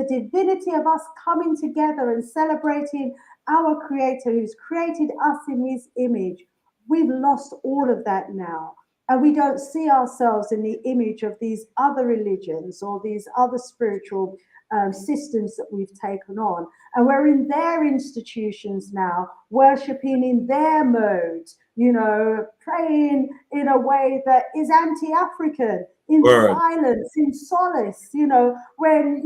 divinity of us coming together and celebrating our Creator who's created us in His image. We've lost all of that now. And we don't see ourselves in the image of these other religions or these other spiritual systems that we've taken on. And we're in their institutions now, worshipping in their mode, praying in a way that is anti-African, in silence, in solace, when,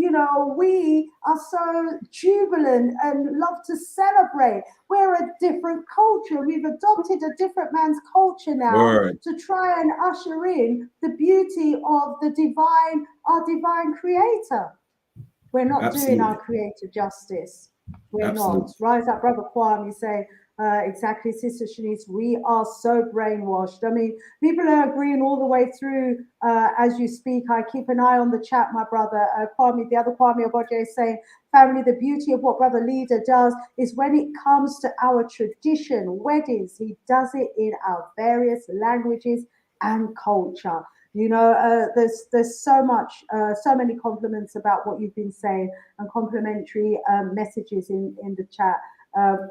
we are so jubilant and love to celebrate. We're a different culture. We've adopted a different man's culture now to try and usher in the beauty of our divine Creator. We're not doing our Creator justice. We're not. Rise up, Brother Kwame, say, exactly, Sister Shanice, we are so brainwashed. I mean, people are agreeing all the way through as you speak. I keep an eye on the chat, my brother. Kwame, the other Kwame Oboje is saying, family, the beauty of what Brother Leader does is when it comes to our tradition, weddings, he does it in our various languages and culture. There's so much, so many compliments about what you've been saying and complimentary messages in the chat.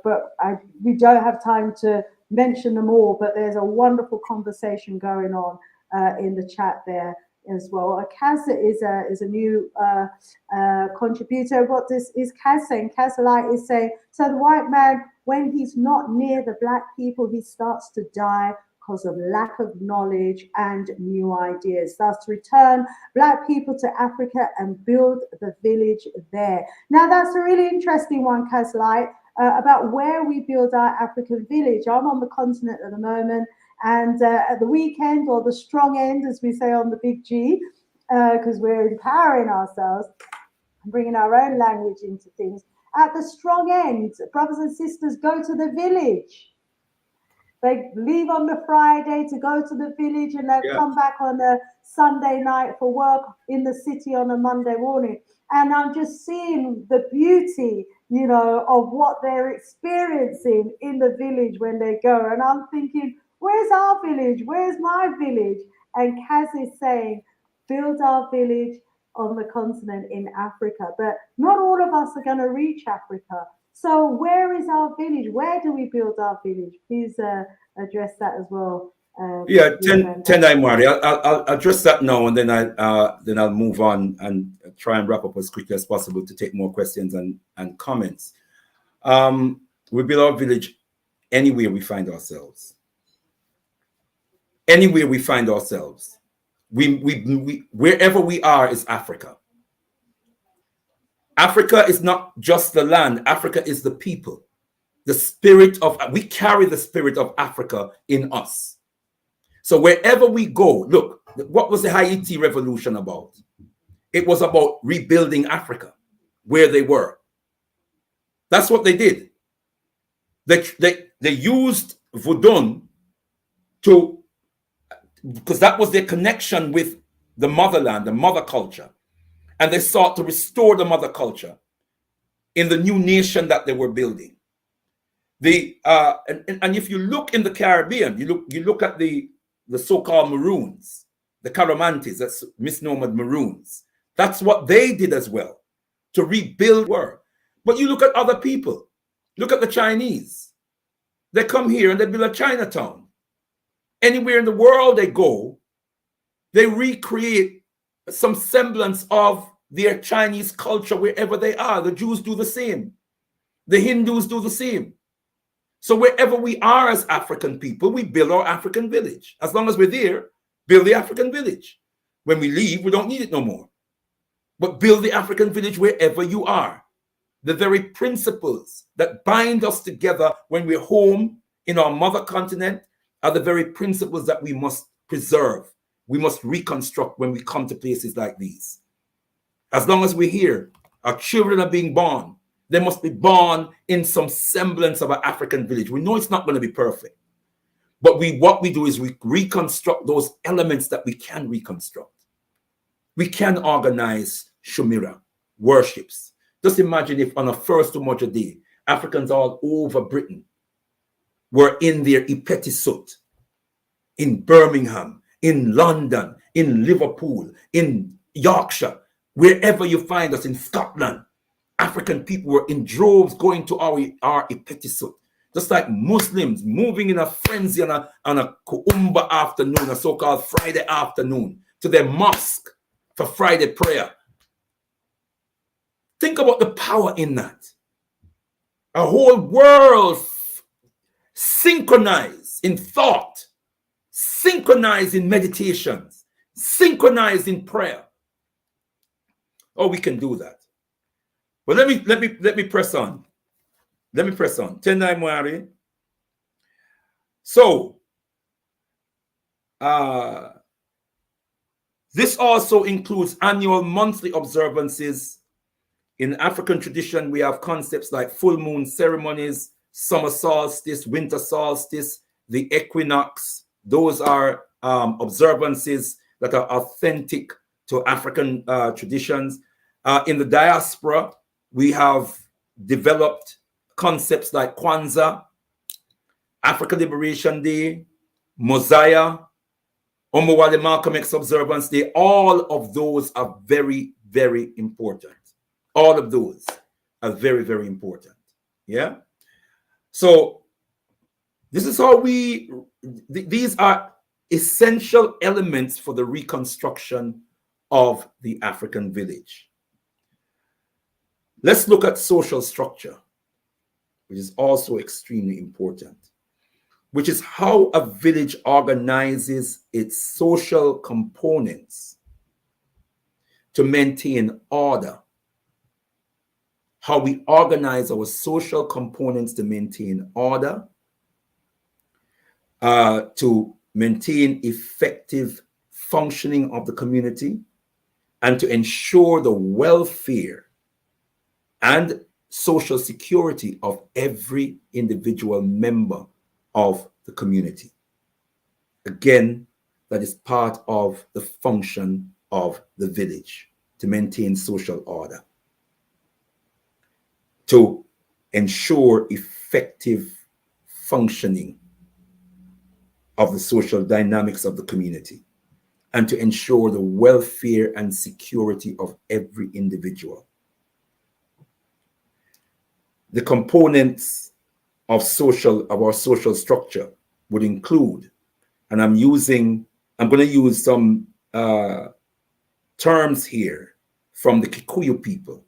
But we don't have time to mention them all, but there's a wonderful conversation going on in the chat there as well. Kaz is a new contributor. What this is Kaz saying? Kazalite is saying, so the white man, when he's not near the black people, he starts to die because of lack of knowledge and new ideas. Thus, to return black people to Africa and build the village there. Now, that's a really interesting one, Kazalite. About where we build our African village. I'm on the continent at the moment, and at the weekend, or the strong end, as we say on the big G, because we're empowering ourselves and bringing our own language into things. At the strong end, brothers and sisters, go to the village. They leave on the Friday to go to the village, and they Yeah. come back on a Sunday night for work in the city on a Monday morning. And I'm just seeing the beauty, you know, of what they're experiencing in the village when they go. And I'm thinking, where's our village? Where's my village? And Kaz is saying, build our village on the continent in Africa. But not all of us are going to reach Africa. So where is our village? Where do we build our village? Please address that as well. Yeah, Luca and Tendai Ashley. Mari. I'll address that now, and then I'll move on and try and wrap up as quickly as possible to take more questions and comments. We build our village anywhere we find ourselves. Anywhere we find ourselves, we wherever we are is Africa. Africa is not just the land. Africa is the people. The spirit of, we carry the spirit of Africa in us. So wherever we go, look, what was the Haiti revolution about? It was about rebuilding Africa where they were. That's what they did. They used Vodun to, because that was their connection with the motherland, the mother culture. And they sought to restore the mother culture in the new nation that they were building. And if you look in the Caribbean, you look at the so-called Maroons, the Caramantes, that's misnomered Maroons. That's what they did as well, to rebuild the world. But you look at other people. Look at the Chinese. They come here and they build a Chinatown. Anywhere in the world they go, they recreate some semblance of their Chinese culture wherever they are. The Jews do the same. The Hindus do the same. So wherever we are as African people, we build our African village. As long as we're there, build the African village. When we leave, we don't need it no more. But build the African village wherever you are. The very principles that bind us together when we're home in our mother continent are the very principles that we must preserve. We must reconstruct when we come to places like these. As long as we're here, our children are being born. They must be born in some semblance of an African village. We know it's not going to be perfect. But what we do is we reconstruct those elements that we can reconstruct. We can organize Shumira, worships. Just imagine if on a first Umoja day, Africans all over Britain were in their Ipetisut, in Birmingham, in London, in Liverpool, in Yorkshire, wherever you find us, in Scotland. African people were in droves going to our Ipetisut. Just like Muslims moving in a frenzy on a Kuumba afternoon, a so-called Friday afternoon, to their mosque for Friday prayer. Think about the power in that. A whole world synchronized in thought, synchronized in meditations, synchronized in prayer. Oh, we can do that. But let me press on. Let me press on. Tendai Mwari. So this also includes annual monthly observances. In African tradition, we have concepts like full moon ceremonies, summer solstice, winter solstice, the equinox. Those are observances that are authentic to African traditions. In the diaspora, we have developed concepts like Kwanzaa, African Liberation Day, Mosiah, Omowale Malcolm X Observance Day. All of those are very, very important. All of those are very, very important. Yeah. So this is how these are essential elements for the reconstruction of the African village. Let's look at social structure, which is also extremely important, which is how a village organizes its social components to maintain order. How we organize our social components to maintain order, to maintain effective functioning of the community, and to ensure the welfare and social security of every individual member of the community. Again, that is part of the function of the village, to maintain social order, to ensure effective functioning of the social dynamics of the community, and to ensure the welfare and security of every individual. The components of our social structure would include, and I'm going to use some terms here from the Kikuyu people,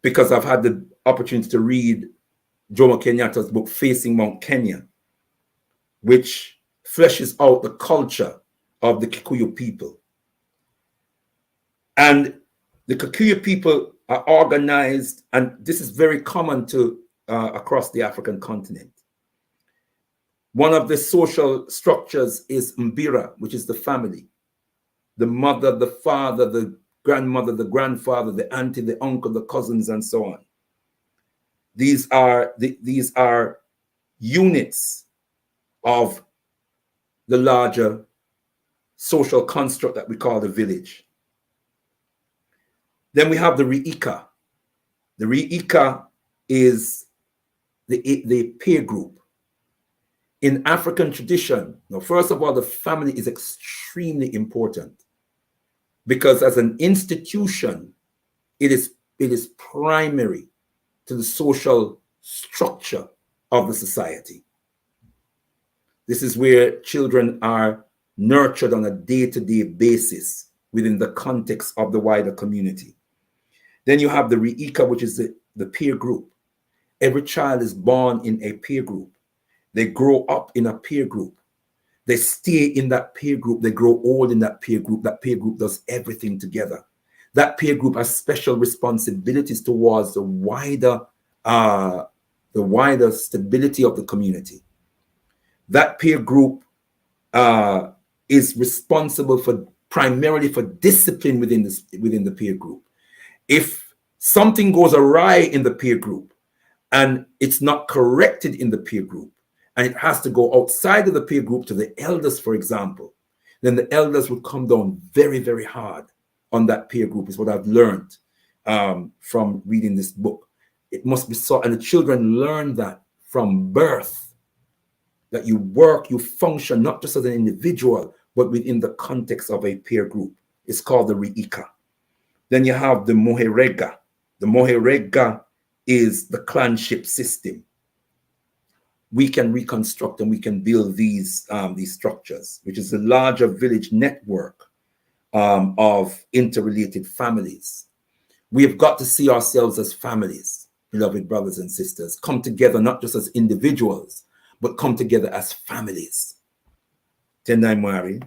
because I've had the opportunity to read Jomo Kenyatta's book, Facing Mount Kenya, which fleshes out the culture of the Kikuyu people. And the Kikuyu people are organized, and this is very common to across the African continent. One of the social structures is Mbira, which is the family. The mother, the father, the grandmother, the grandfather, the auntie, the uncle, the cousins, and so on. These are units of the larger social construct that we call the village. Then we have the Reika. The Reika is the peer group. In African tradition, now, first of all, the family is extremely important, because as an institution, it is primary to the social structure of the society. This is where children are nurtured on a day-to-day basis within the context of the wider community. Then you have the Reika, which is the peer group. Every child is born in a peer group. They grow up in a peer group. They stay in that peer group. They grow old in that peer group. That peer group does everything together. That peer group has special responsibilities towards the wider stability of the community. That peer group is responsible primarily for discipline within the peer group. If something goes awry in the peer group and it's not corrected in the peer group, and it has to go outside of the peer group to the elders, for example, then the elders would come down very, very hard on that peer group, is what I've learned from reading this book. It must be so, and the children learn that from birth, that you function not just as an individual, but within the context of a peer group. It's called the Reika. Then you have the Moherega. The Moherega is the clanship system. We can reconstruct and we can build these structures, which is a larger village network of interrelated families. We have got to see ourselves as families, beloved brothers and sisters, come together not just as individuals, but come together as families. Tendai Mwari.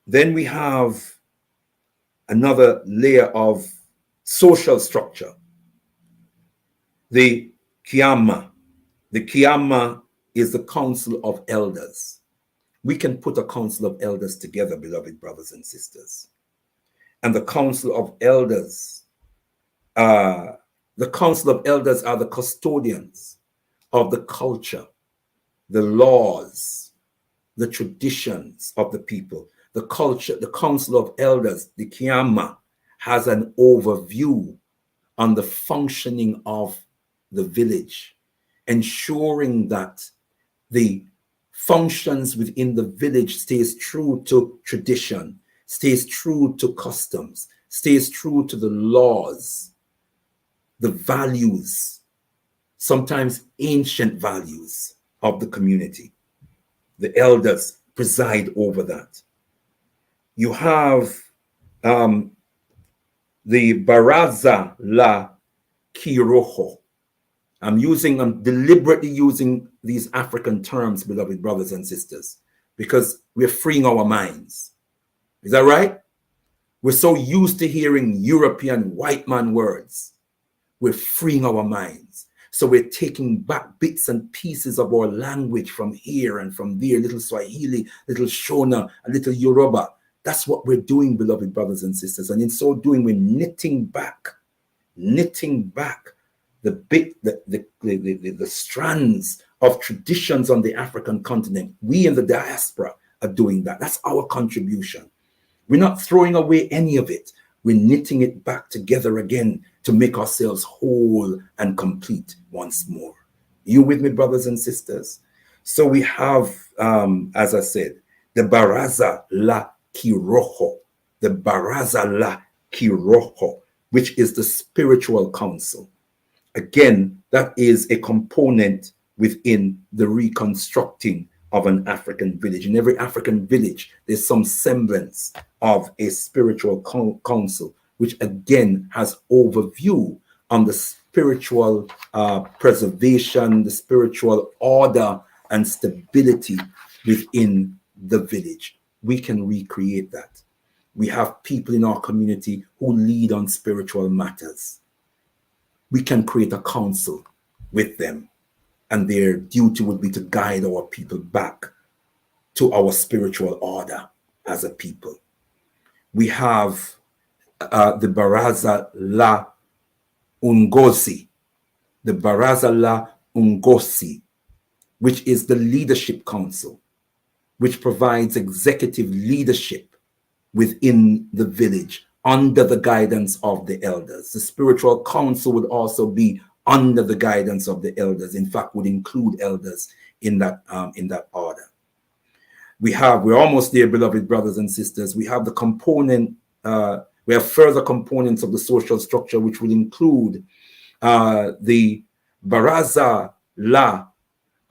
Then we have another layer of social structure, the Kiama. The Kiama is the council of elders. We can put a council of elders together, beloved brothers and sisters. And the council of elders, are the custodians of the culture, the laws, the traditions of the people. The council of elders, the Kiama, has an overview on the functioning of the village, ensuring that the functions within the village stays true to tradition, stays true to customs, stays true to the laws, the values, sometimes ancient values of the community. The elders preside over that. You have the Baraza la Kiroho. I'm deliberately using these African terms, beloved brothers and sisters, because we're freeing our minds. Is that right? We're so used to hearing European white man words. We're freeing our minds. So we're taking back bits and pieces of our language from here and from there, little Swahili, little Shona, a little Yoruba. That's what we're doing, beloved brothers and sisters. And in so doing, we're knitting back the strands of traditions on the African continent. We in the diaspora are doing that. That's our contribution. We're not throwing away any of it. We're knitting it back together again to make ourselves whole and complete once more. You with me, brothers and sisters? So we have, as I said, the Baraza la Kiroho, the Baraza la Kiroho, which is the spiritual council. Again, that is a component within the reconstructing of an African village. In every African village, there's some semblance of a spiritual council, which again has overview on the spiritual preservation, the spiritual order and stability within the village. We can recreate that. We have people in our community who lead on spiritual matters. We can create a council with them, and their duty would be to guide our people back to our spiritual order as a people. We have the Baraza la Ungozi, the Baraza la Ungozi, which is the leadership council, which provides executive leadership within the village under the guidance of the elders. The spiritual council would also be under the guidance of the elders. In fact, would include elders in that order. We're almost there, beloved brothers and sisters. We have the component, we have further components of the social structure, which will include the Baraza la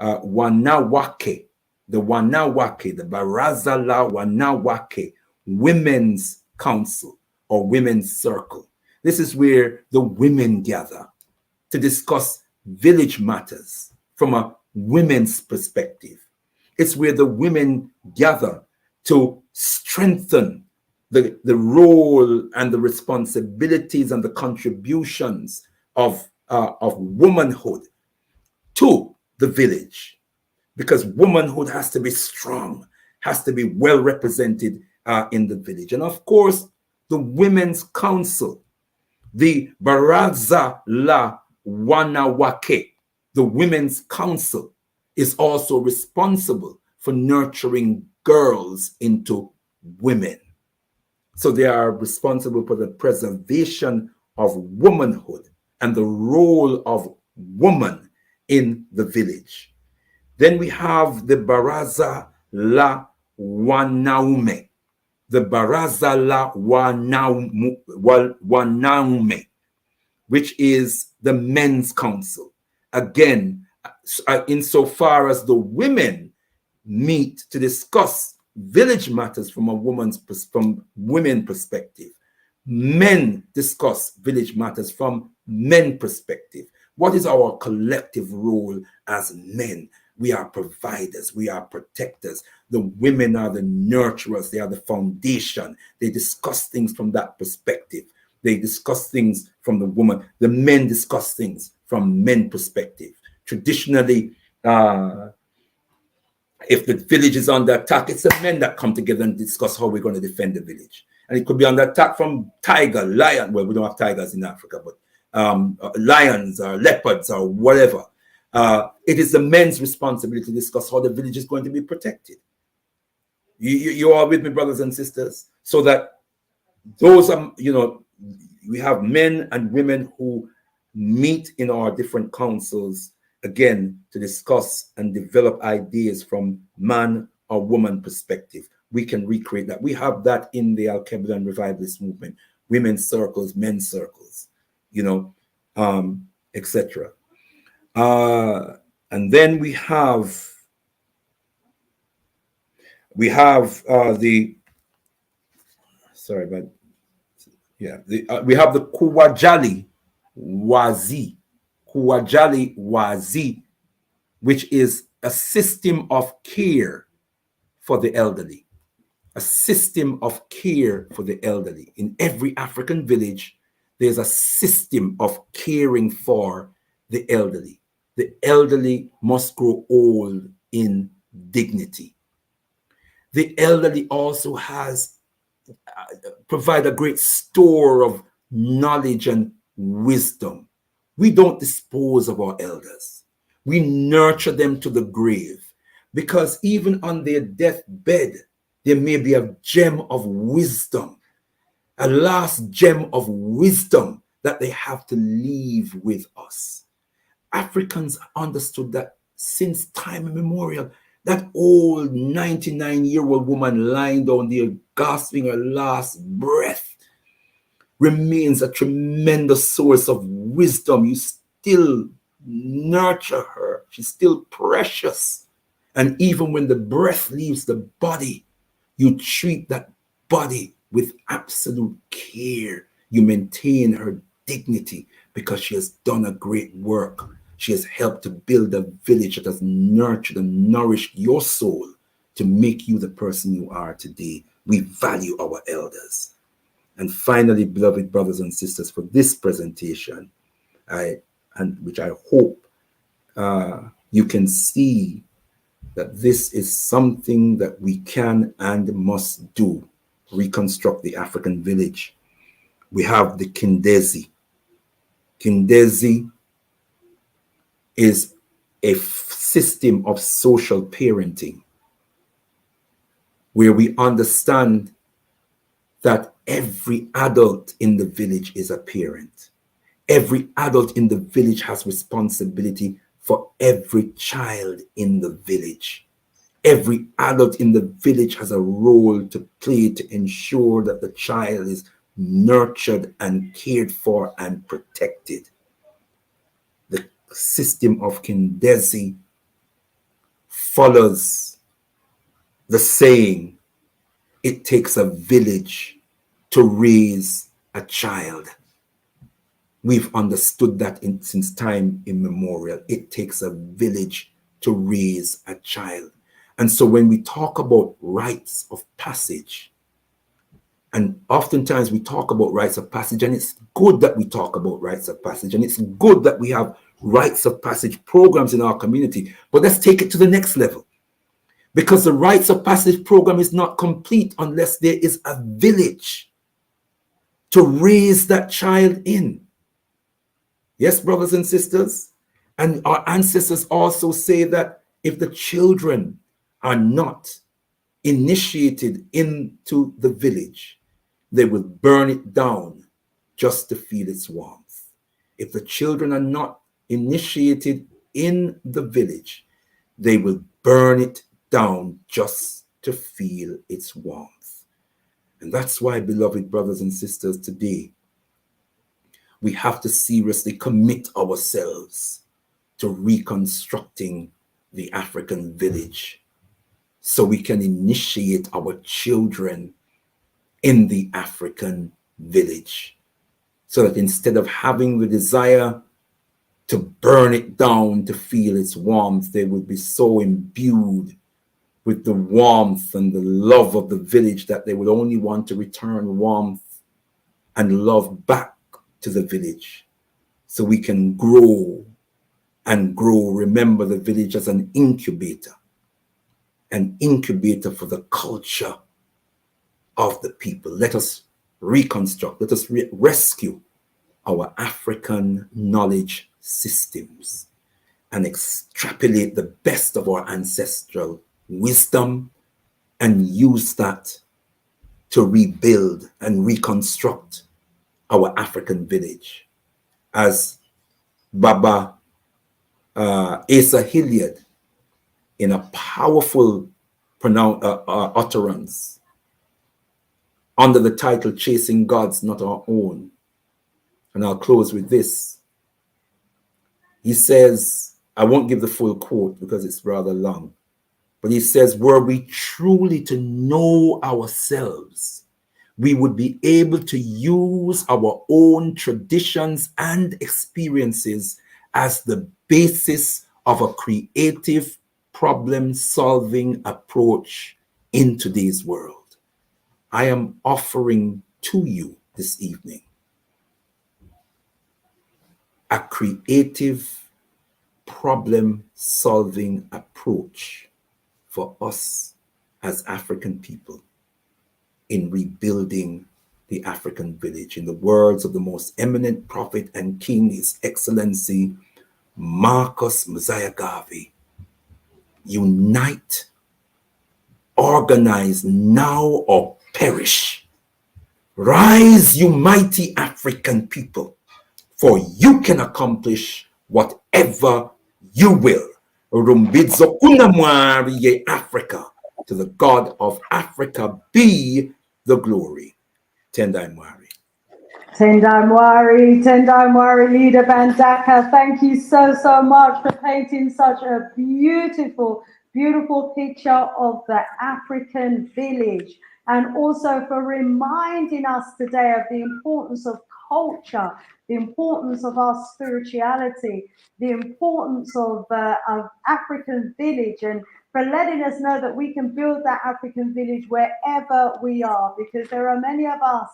Wanawake, the Baraza la Wanawake Women's Council or Women's Circle. This is where the women gather to discuss village matters from a women's perspective. It's where the women gather to strengthen the role and the responsibilities and the contributions of womanhood to the village, because womanhood has to be strong, has to be well represented in the village. And of course, the Women's Council, the Baraza la Wanawake, the Women's Council, is also responsible for nurturing girls into women. So they are responsible for the preservation of womanhood and the role of woman in the village. Then we have the Baraza la Wanaume, the Baraza la Wanaume, which is the Men's Council. Again, insofar as the women meet to discuss village matters from women's perspective, men discuss village matters from men perspective. What is our collective role as men? We are providers, we are protectors. The women are the nurturers, they are the foundation. They discuss things from that perspective. They discuss things from the woman. The men discuss things from men perspective. Traditionally, if the village is under attack, it's the men that come together and discuss how we're going to defend the village. And it could be under attack from tiger, lion. Well, we don't have tigers in Africa, but lions or leopards or whatever. It is the men's responsibility to discuss how the village is going to be protected. You are with me, brothers and sisters? So that those are, we have men and women who meet in our different councils, again, to discuss and develop ideas from man or woman perspective. We can recreate that. We have that in the Al-Qaeda revivalist movement, women's circles, men's circles, etc. And then we have we have the Kuwajali Wazi, which is a system of care for the elderly. A system of care for the elderly. In every African village, there's a system of caring for the elderly. The elderly must grow old in dignity. The elderly also provide a great store of knowledge and wisdom. We don't dispose of our elders. We nurture them to the grave, because even on their deathbed, there may be a gem of wisdom, a last gem of wisdom that they have to leave with us. Africans understood that since time immemorial. That old 99-year-old woman lying down there, gasping her last breath, remains a tremendous source of wisdom. You still nurture her. She's still precious. And even when the breath leaves the body, you treat that body with absolute care. You maintain her dignity because she has done a great work. She has helped to build a village that has nurtured and nourished your soul to make you the person you are today. We value our elders. And finally, beloved brothers and sisters, for this presentation, which I hope you can see that this is something that we can and must do, reconstruct the African village. We have the Kindezi. Kindezi is a system of social parenting where we understand that every adult in the village is a parent. Every adult in the village has responsibility for every child in the village. Every adult in the village has a role to play to ensure that the child is nurtured and cared for and protected. The system of Kindezi follows the saying, it takes a village to raise a child. We've understood that since time immemorial. It takes a village to raise a child. And so when we talk about rites of passage, and oftentimes we talk about rites of passage, and it's good that we talk about rites of passage, and it's good that we have rites of passage programs in our community, but let's take it to the next level. Because the rites of passage program is not complete unless there is a village to raise that child in. Yes, brothers and sisters? And our ancestors also say that if the children are not initiated into the village, they will burn it down just to feel its warmth. If the children are not initiated in the village, they will burn it down just to feel its warmth. And that's why, beloved brothers and sisters, today, we have to seriously commit ourselves to reconstructing the African village so we can initiate our children in the African village, so that instead of having the desire to burn it down to feel its warmth, they will be so imbued with the warmth and the love of the village that they will only want to return warmth and love back to the village, so we can grow and grow. Remember the village as an incubator for the culture of the people. Let us reconstruct, let us rescue our African knowledge systems and extrapolate the best of our ancestral wisdom and use that to rebuild and reconstruct our African village. As Baba Asa Hilliard, in a powerful utterance under the title Chasing Gods Not Our Own, and I'll close with this. He says, I won't give the full quote because it's rather long, but he says, were we truly to know ourselves, we would be able to use our own traditions and experiences as the basis of a creative problem-solving approach in today's world. I am offering to you this evening a creative problem-solving approach for us as African people in rebuilding the African village. In the words of the most eminent prophet and king, His Excellency Marcus Messiah Garvey. Unite, organize now or perish. Rise, you mighty African people, for you can accomplish whatever you will. Rumbidzo unamwari ye Africa, to the God of Africa be the glory. Tendai Mwari. Tendai Mwari, Leader Bandaka, thank you so much for painting such a beautiful picture of the African village, and also for reminding us today of the importance of culture, the importance of our spirituality, the importance of African village, and for letting us know that we can build that African village wherever we are, because there are many of us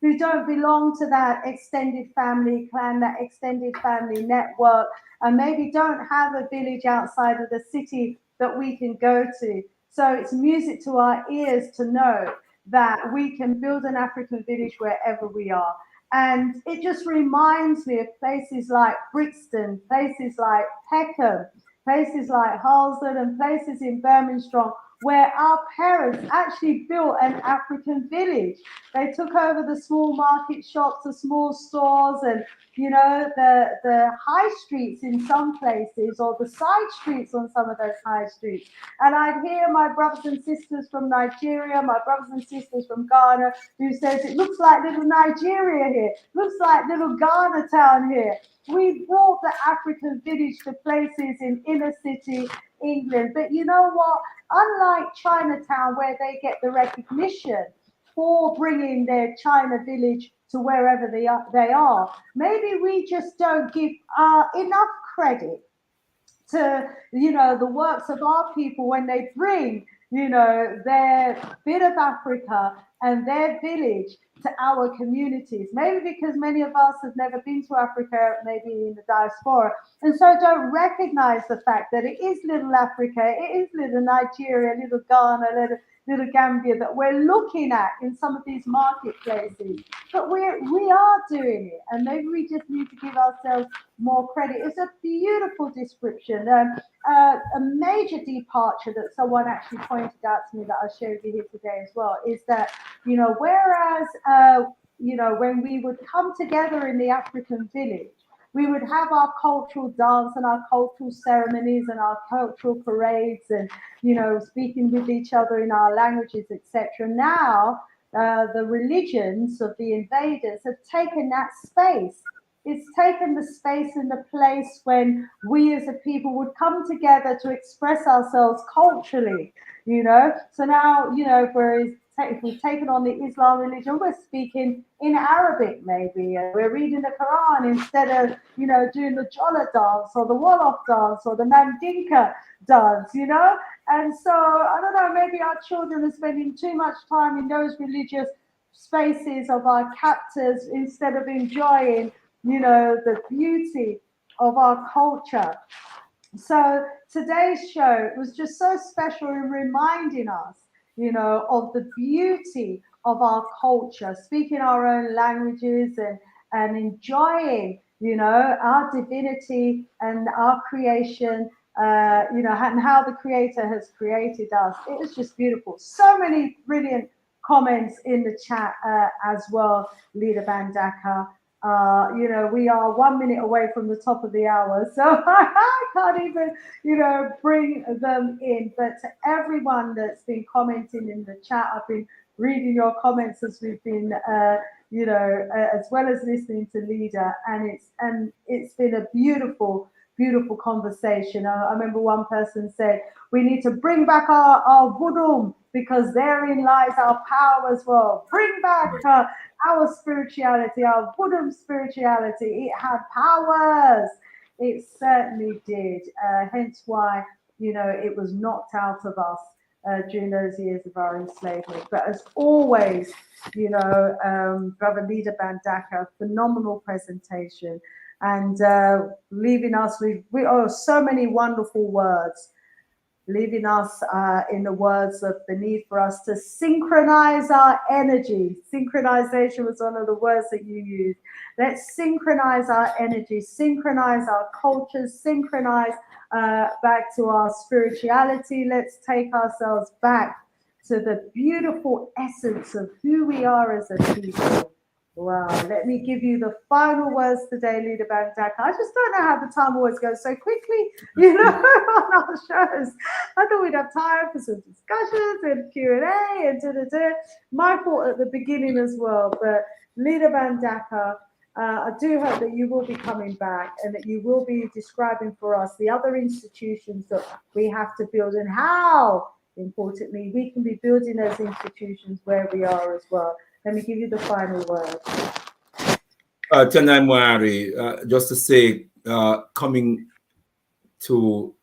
who don't belong to that extended family clan, that extended family network, and maybe don't have a village outside of the city that we can go to. So it's music to our ears to know that we can build an African village wherever we are. And it just reminds me of places like Brixton, places like Peckham, places like Harlesden, and places in Bermondsey, where our parents actually built an African village. They took over the small market shops, the small stores, and the high streets in some places, or the side streets on some of those high streets. And I'd hear my brothers and sisters from Nigeria, my brothers and sisters from Ghana, who says it looks like little Nigeria here, looks like little Ghana town here. We brought the African village to places in inner city England. But you know what? Unlike Chinatown, where they get the recognition for bringing their China village to wherever they are, maybe we just don't give enough credit to the works of our people when they bring their bit of Africa and their village to our communities. Maybe because many of us have never been to Africa, maybe in the diaspora, and so don't recognize the fact that it is little Africa, it is little Nigeria, little Ghana, little Gambia that we're looking at in some of these marketplaces. But we are doing it, and maybe we just need to give ourselves more credit. It's a beautiful description. A major departure that someone actually pointed out to me that I'll share with you here today as well is that, whereas, when we would come together in the African village, we would have our cultural dance and our cultural ceremonies and our cultural parades and, speaking with each other in our languages, etc. Now, the religions of the invaders have taken that space. It's taken the space and the place when we as a people would come together to express ourselves culturally, So now, if we've taken on the Islam religion, we're speaking in Arabic maybe, and we're reading the Quran instead of, doing the Jola dance or the Wolof dance or the Mandinka dance, And so, I don't know, maybe our children are spending too much time in those religious spaces of our captors instead of enjoying the beauty of our culture. So today's show was just so special in reminding us, of the beauty of our culture, speaking our own languages and enjoying, our divinity and our creation, and how the Creator has created us. It was just beautiful. So many brilliant comments in the chat as well, Leader Bandaka. We are 1 minute away from the top of the hour, so I can't even, bring them in. But to everyone that's been commenting in the chat, I've been reading your comments as we've been, as well as listening to Leader, and it's been a beautiful conversation. I remember one person said, we need to bring back our voodoo because therein lies our power as well. Bring back our spirituality, our voodoo spirituality. It had powers. It certainly did. Hence why, it was knocked out of us during those years of our enslavement. But as always, Brother Leader Bandaka, phenomenal presentation. And leaving us with so many wonderful words. leaving us in the words of the need for us to synchronize our energy. Synchronization was one of the words that you used. Let's synchronize our energy, synchronize our cultures, synchronize back to our spirituality. Let's take ourselves back to the beautiful essence of who we are as a people. Wow, let me give you the final words today, Leader Bandaka. I just don't know how the time always goes so quickly, on our shows. I thought we'd have time for some discussions and Q&A and da-da-da. My fault at the beginning as well, but Leader Bandaka, I do hope that you will be coming back and that you will be describing for us the other institutions that we have to build and how, importantly, we can be building those institutions where we are as well. Let me give you the final word. Tanai Moari, just to say, coming to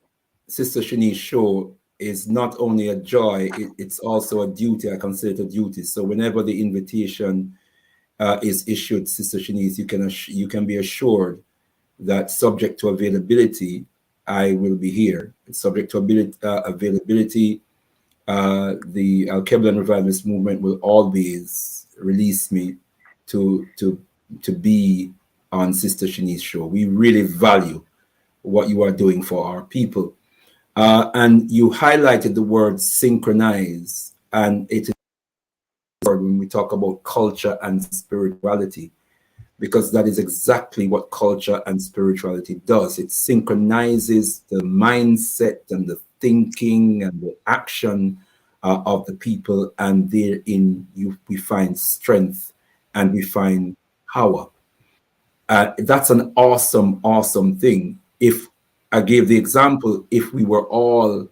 Sister Shanice's show is not only a joy, it's also a duty. I consider it a duty. So whenever the invitation is issued, Sister Shanice, you can be assured that subject to availability, I will be here. Subject to availability, the Al-Keblan Revivalist movement will always release me to be on Sister Shanice's show. We really value what you are doing for our people. And you highlighted the word synchronize, and it is a word when we talk about culture and spirituality, because that is exactly what culture and spirituality does. It synchronizes the mindset and the thinking and the action of the people, and therein we find strength and we find power. That's an awesome thing. If I gave the example, if we were all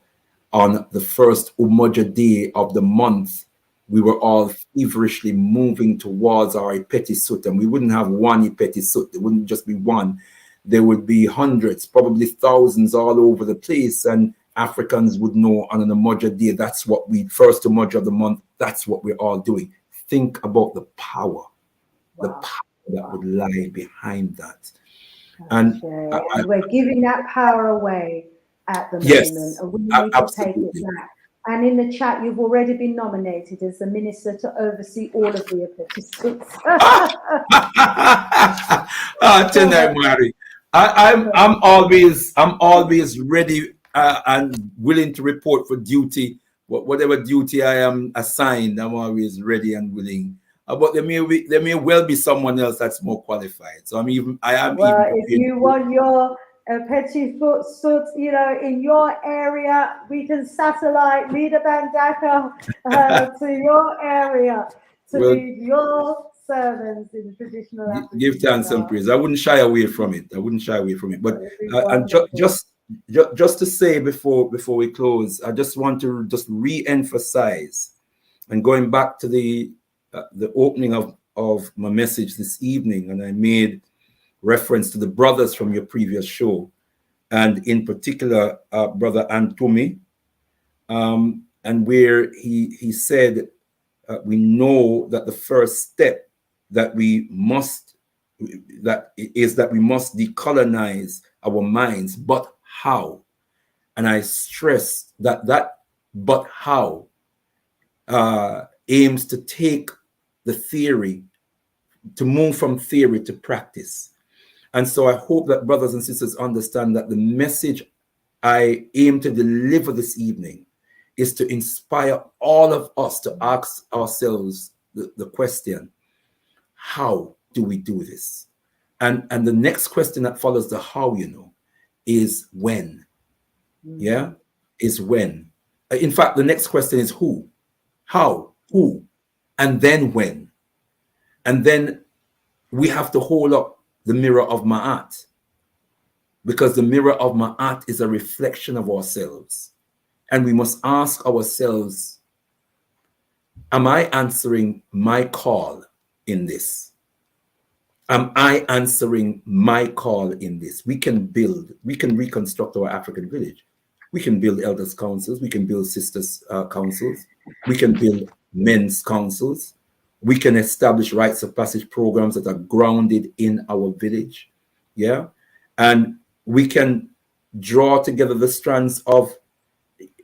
on the first Umoja day of the month, we were all feverishly moving towards our Ipeti Sut, and we wouldn't have one Ipeti Sut. There wouldn't just be one. There would be hundreds, probably thousands all over the place, and Africans would know on an Umoja day, that's what first Umoja of the month, that's what we're all doing. Think about the power, the power that would lie behind that. And we're giving that power away at the moment, and we need to take it back. And in the chat, you've already been nominated as the minister to oversee all of the episodes. I'm always ready and willing to report for duty. Whatever duty I am assigned, I'm always ready and willing. But there may well be someone else that's more qualified. So if you want your Petit Soot, in your area, we can satellite Leader Bandaka to your area to be your servants in the traditional African. Give thanks and praise. I wouldn't shy away from it. But and just to say before we close, I just want to re-emphasize, and going back to the opening of my message this evening, and I made reference to the brothers from your previous show, and in particular, Brother Antumi, and where he said, we know that the first step that we must decolonize our minds, but how? And I stress that but how aims to take the theory, to move from theory to practice. And so I hope that brothers and sisters understand that the message I aim to deliver this evening is to inspire all of us to ask ourselves the question, how do we do this? And the next question that follows the how, is when. Yeah, is when. In fact, the next question is who, how, who, and then when. And then we have to hold up the mirror of Ma'at, because the mirror of Ma'at is a reflection of ourselves. And we must ask ourselves, am I answering my call in this? Am I answering my call in this? We can reconstruct our African village. We can build elders' councils. We can build sisters' councils. We can build men's councils. We can establish rites of passage programs that are grounded in our village. Yeah. And we can draw together the strands of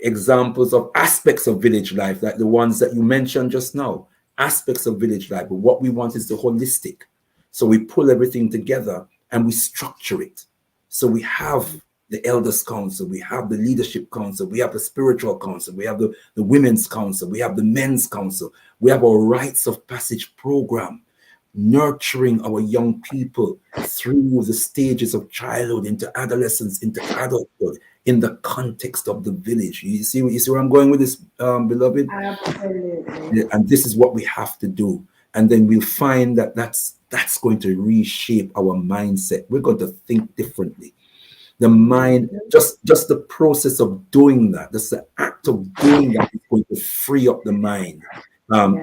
examples of aspects of village life, like the ones that you mentioned just now, aspects of village life. But what we want is the holistic. So we pull everything together and we structure it. So we have the elders council, we have the leadership council, we have the spiritual council, we have the women's council, we have the men's council, we have our rites of passage program, nurturing our young people through the stages of childhood into adolescence, into adulthood, in the context of the village. You see where I'm going with this, beloved? Absolutely. Yeah, and this is what we have to do. And then we'll find that that's going to reshape our mindset. We're going to think differently. The mind, just the process of doing that, just the act of doing that is going to free up the mind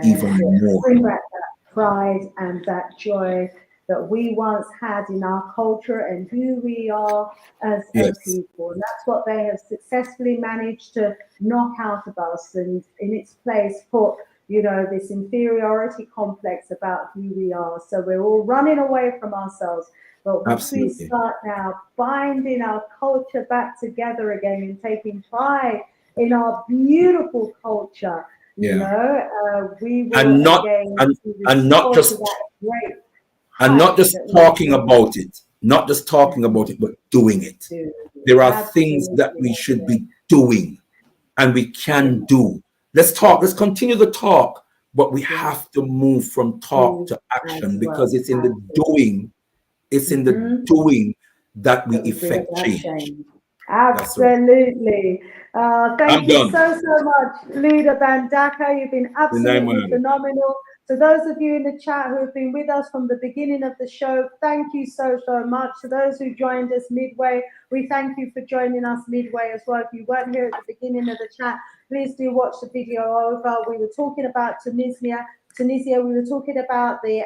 even more. Bring back that pride and that joy that we once had in our culture and who we are as a people. And that's what they have successfully managed to knock out of us, and in its place put, this inferiority complex about who we are. So we're all running away from ourselves. But once we start now binding our culture back together again and taking pride in our beautiful culture, we will and not just talking about it, but doing it. There are things that we should be doing, and we can do. Let's continue the talk, but we have to move from talk to action, because it's in the doing. It's in the doing that we effect change. Absolutely. Thank you so much, Leader Bandaka. You've been absolutely phenomenal. To those of you in the chat who have been with us from the beginning of the show, thank you so much. To those who joined us midway, we thank you for joining us midway as well. If you weren't here at the beginning of the chat, please do watch the video over. We were talking about Tunisia. We were talking about the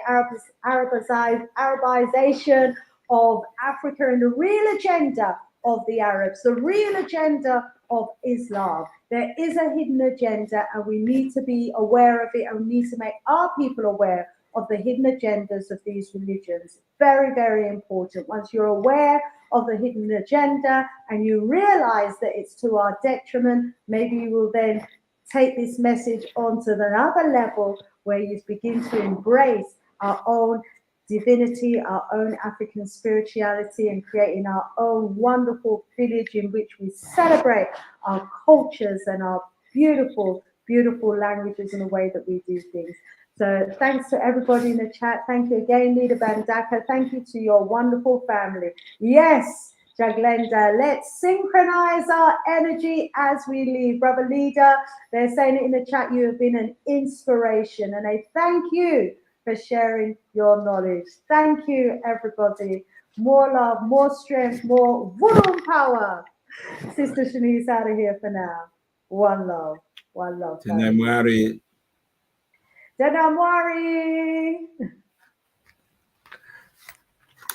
Arabization of Africa and the real agenda of the Arabs, the real agenda of Islam. There is a hidden agenda, and we need to be aware of it, and we need to make our people aware of the hidden agendas of these religions. Very, very important. Once you're aware of the hidden agenda and you realize that it's to our detriment, maybe you will then take this message onto another level where you begin to embrace our own divinity, our own African spirituality, and creating our own wonderful village in which we celebrate our cultures and our beautiful, beautiful languages and the way that we do things. So thanks to everybody in the chat. Thank you again, Leader Bandaka. Thank you to your wonderful family. Yes, Jaglenda, let's synchronize our energy as we leave. Brother Leader, they're saying it in the chat, you have been an inspiration, and I thank you for sharing your knowledge. Thank you, everybody. More love, more strength, more voodoo power. Sister Shanice out of here for now. One love. One love. Tenamwari. Tenamwari.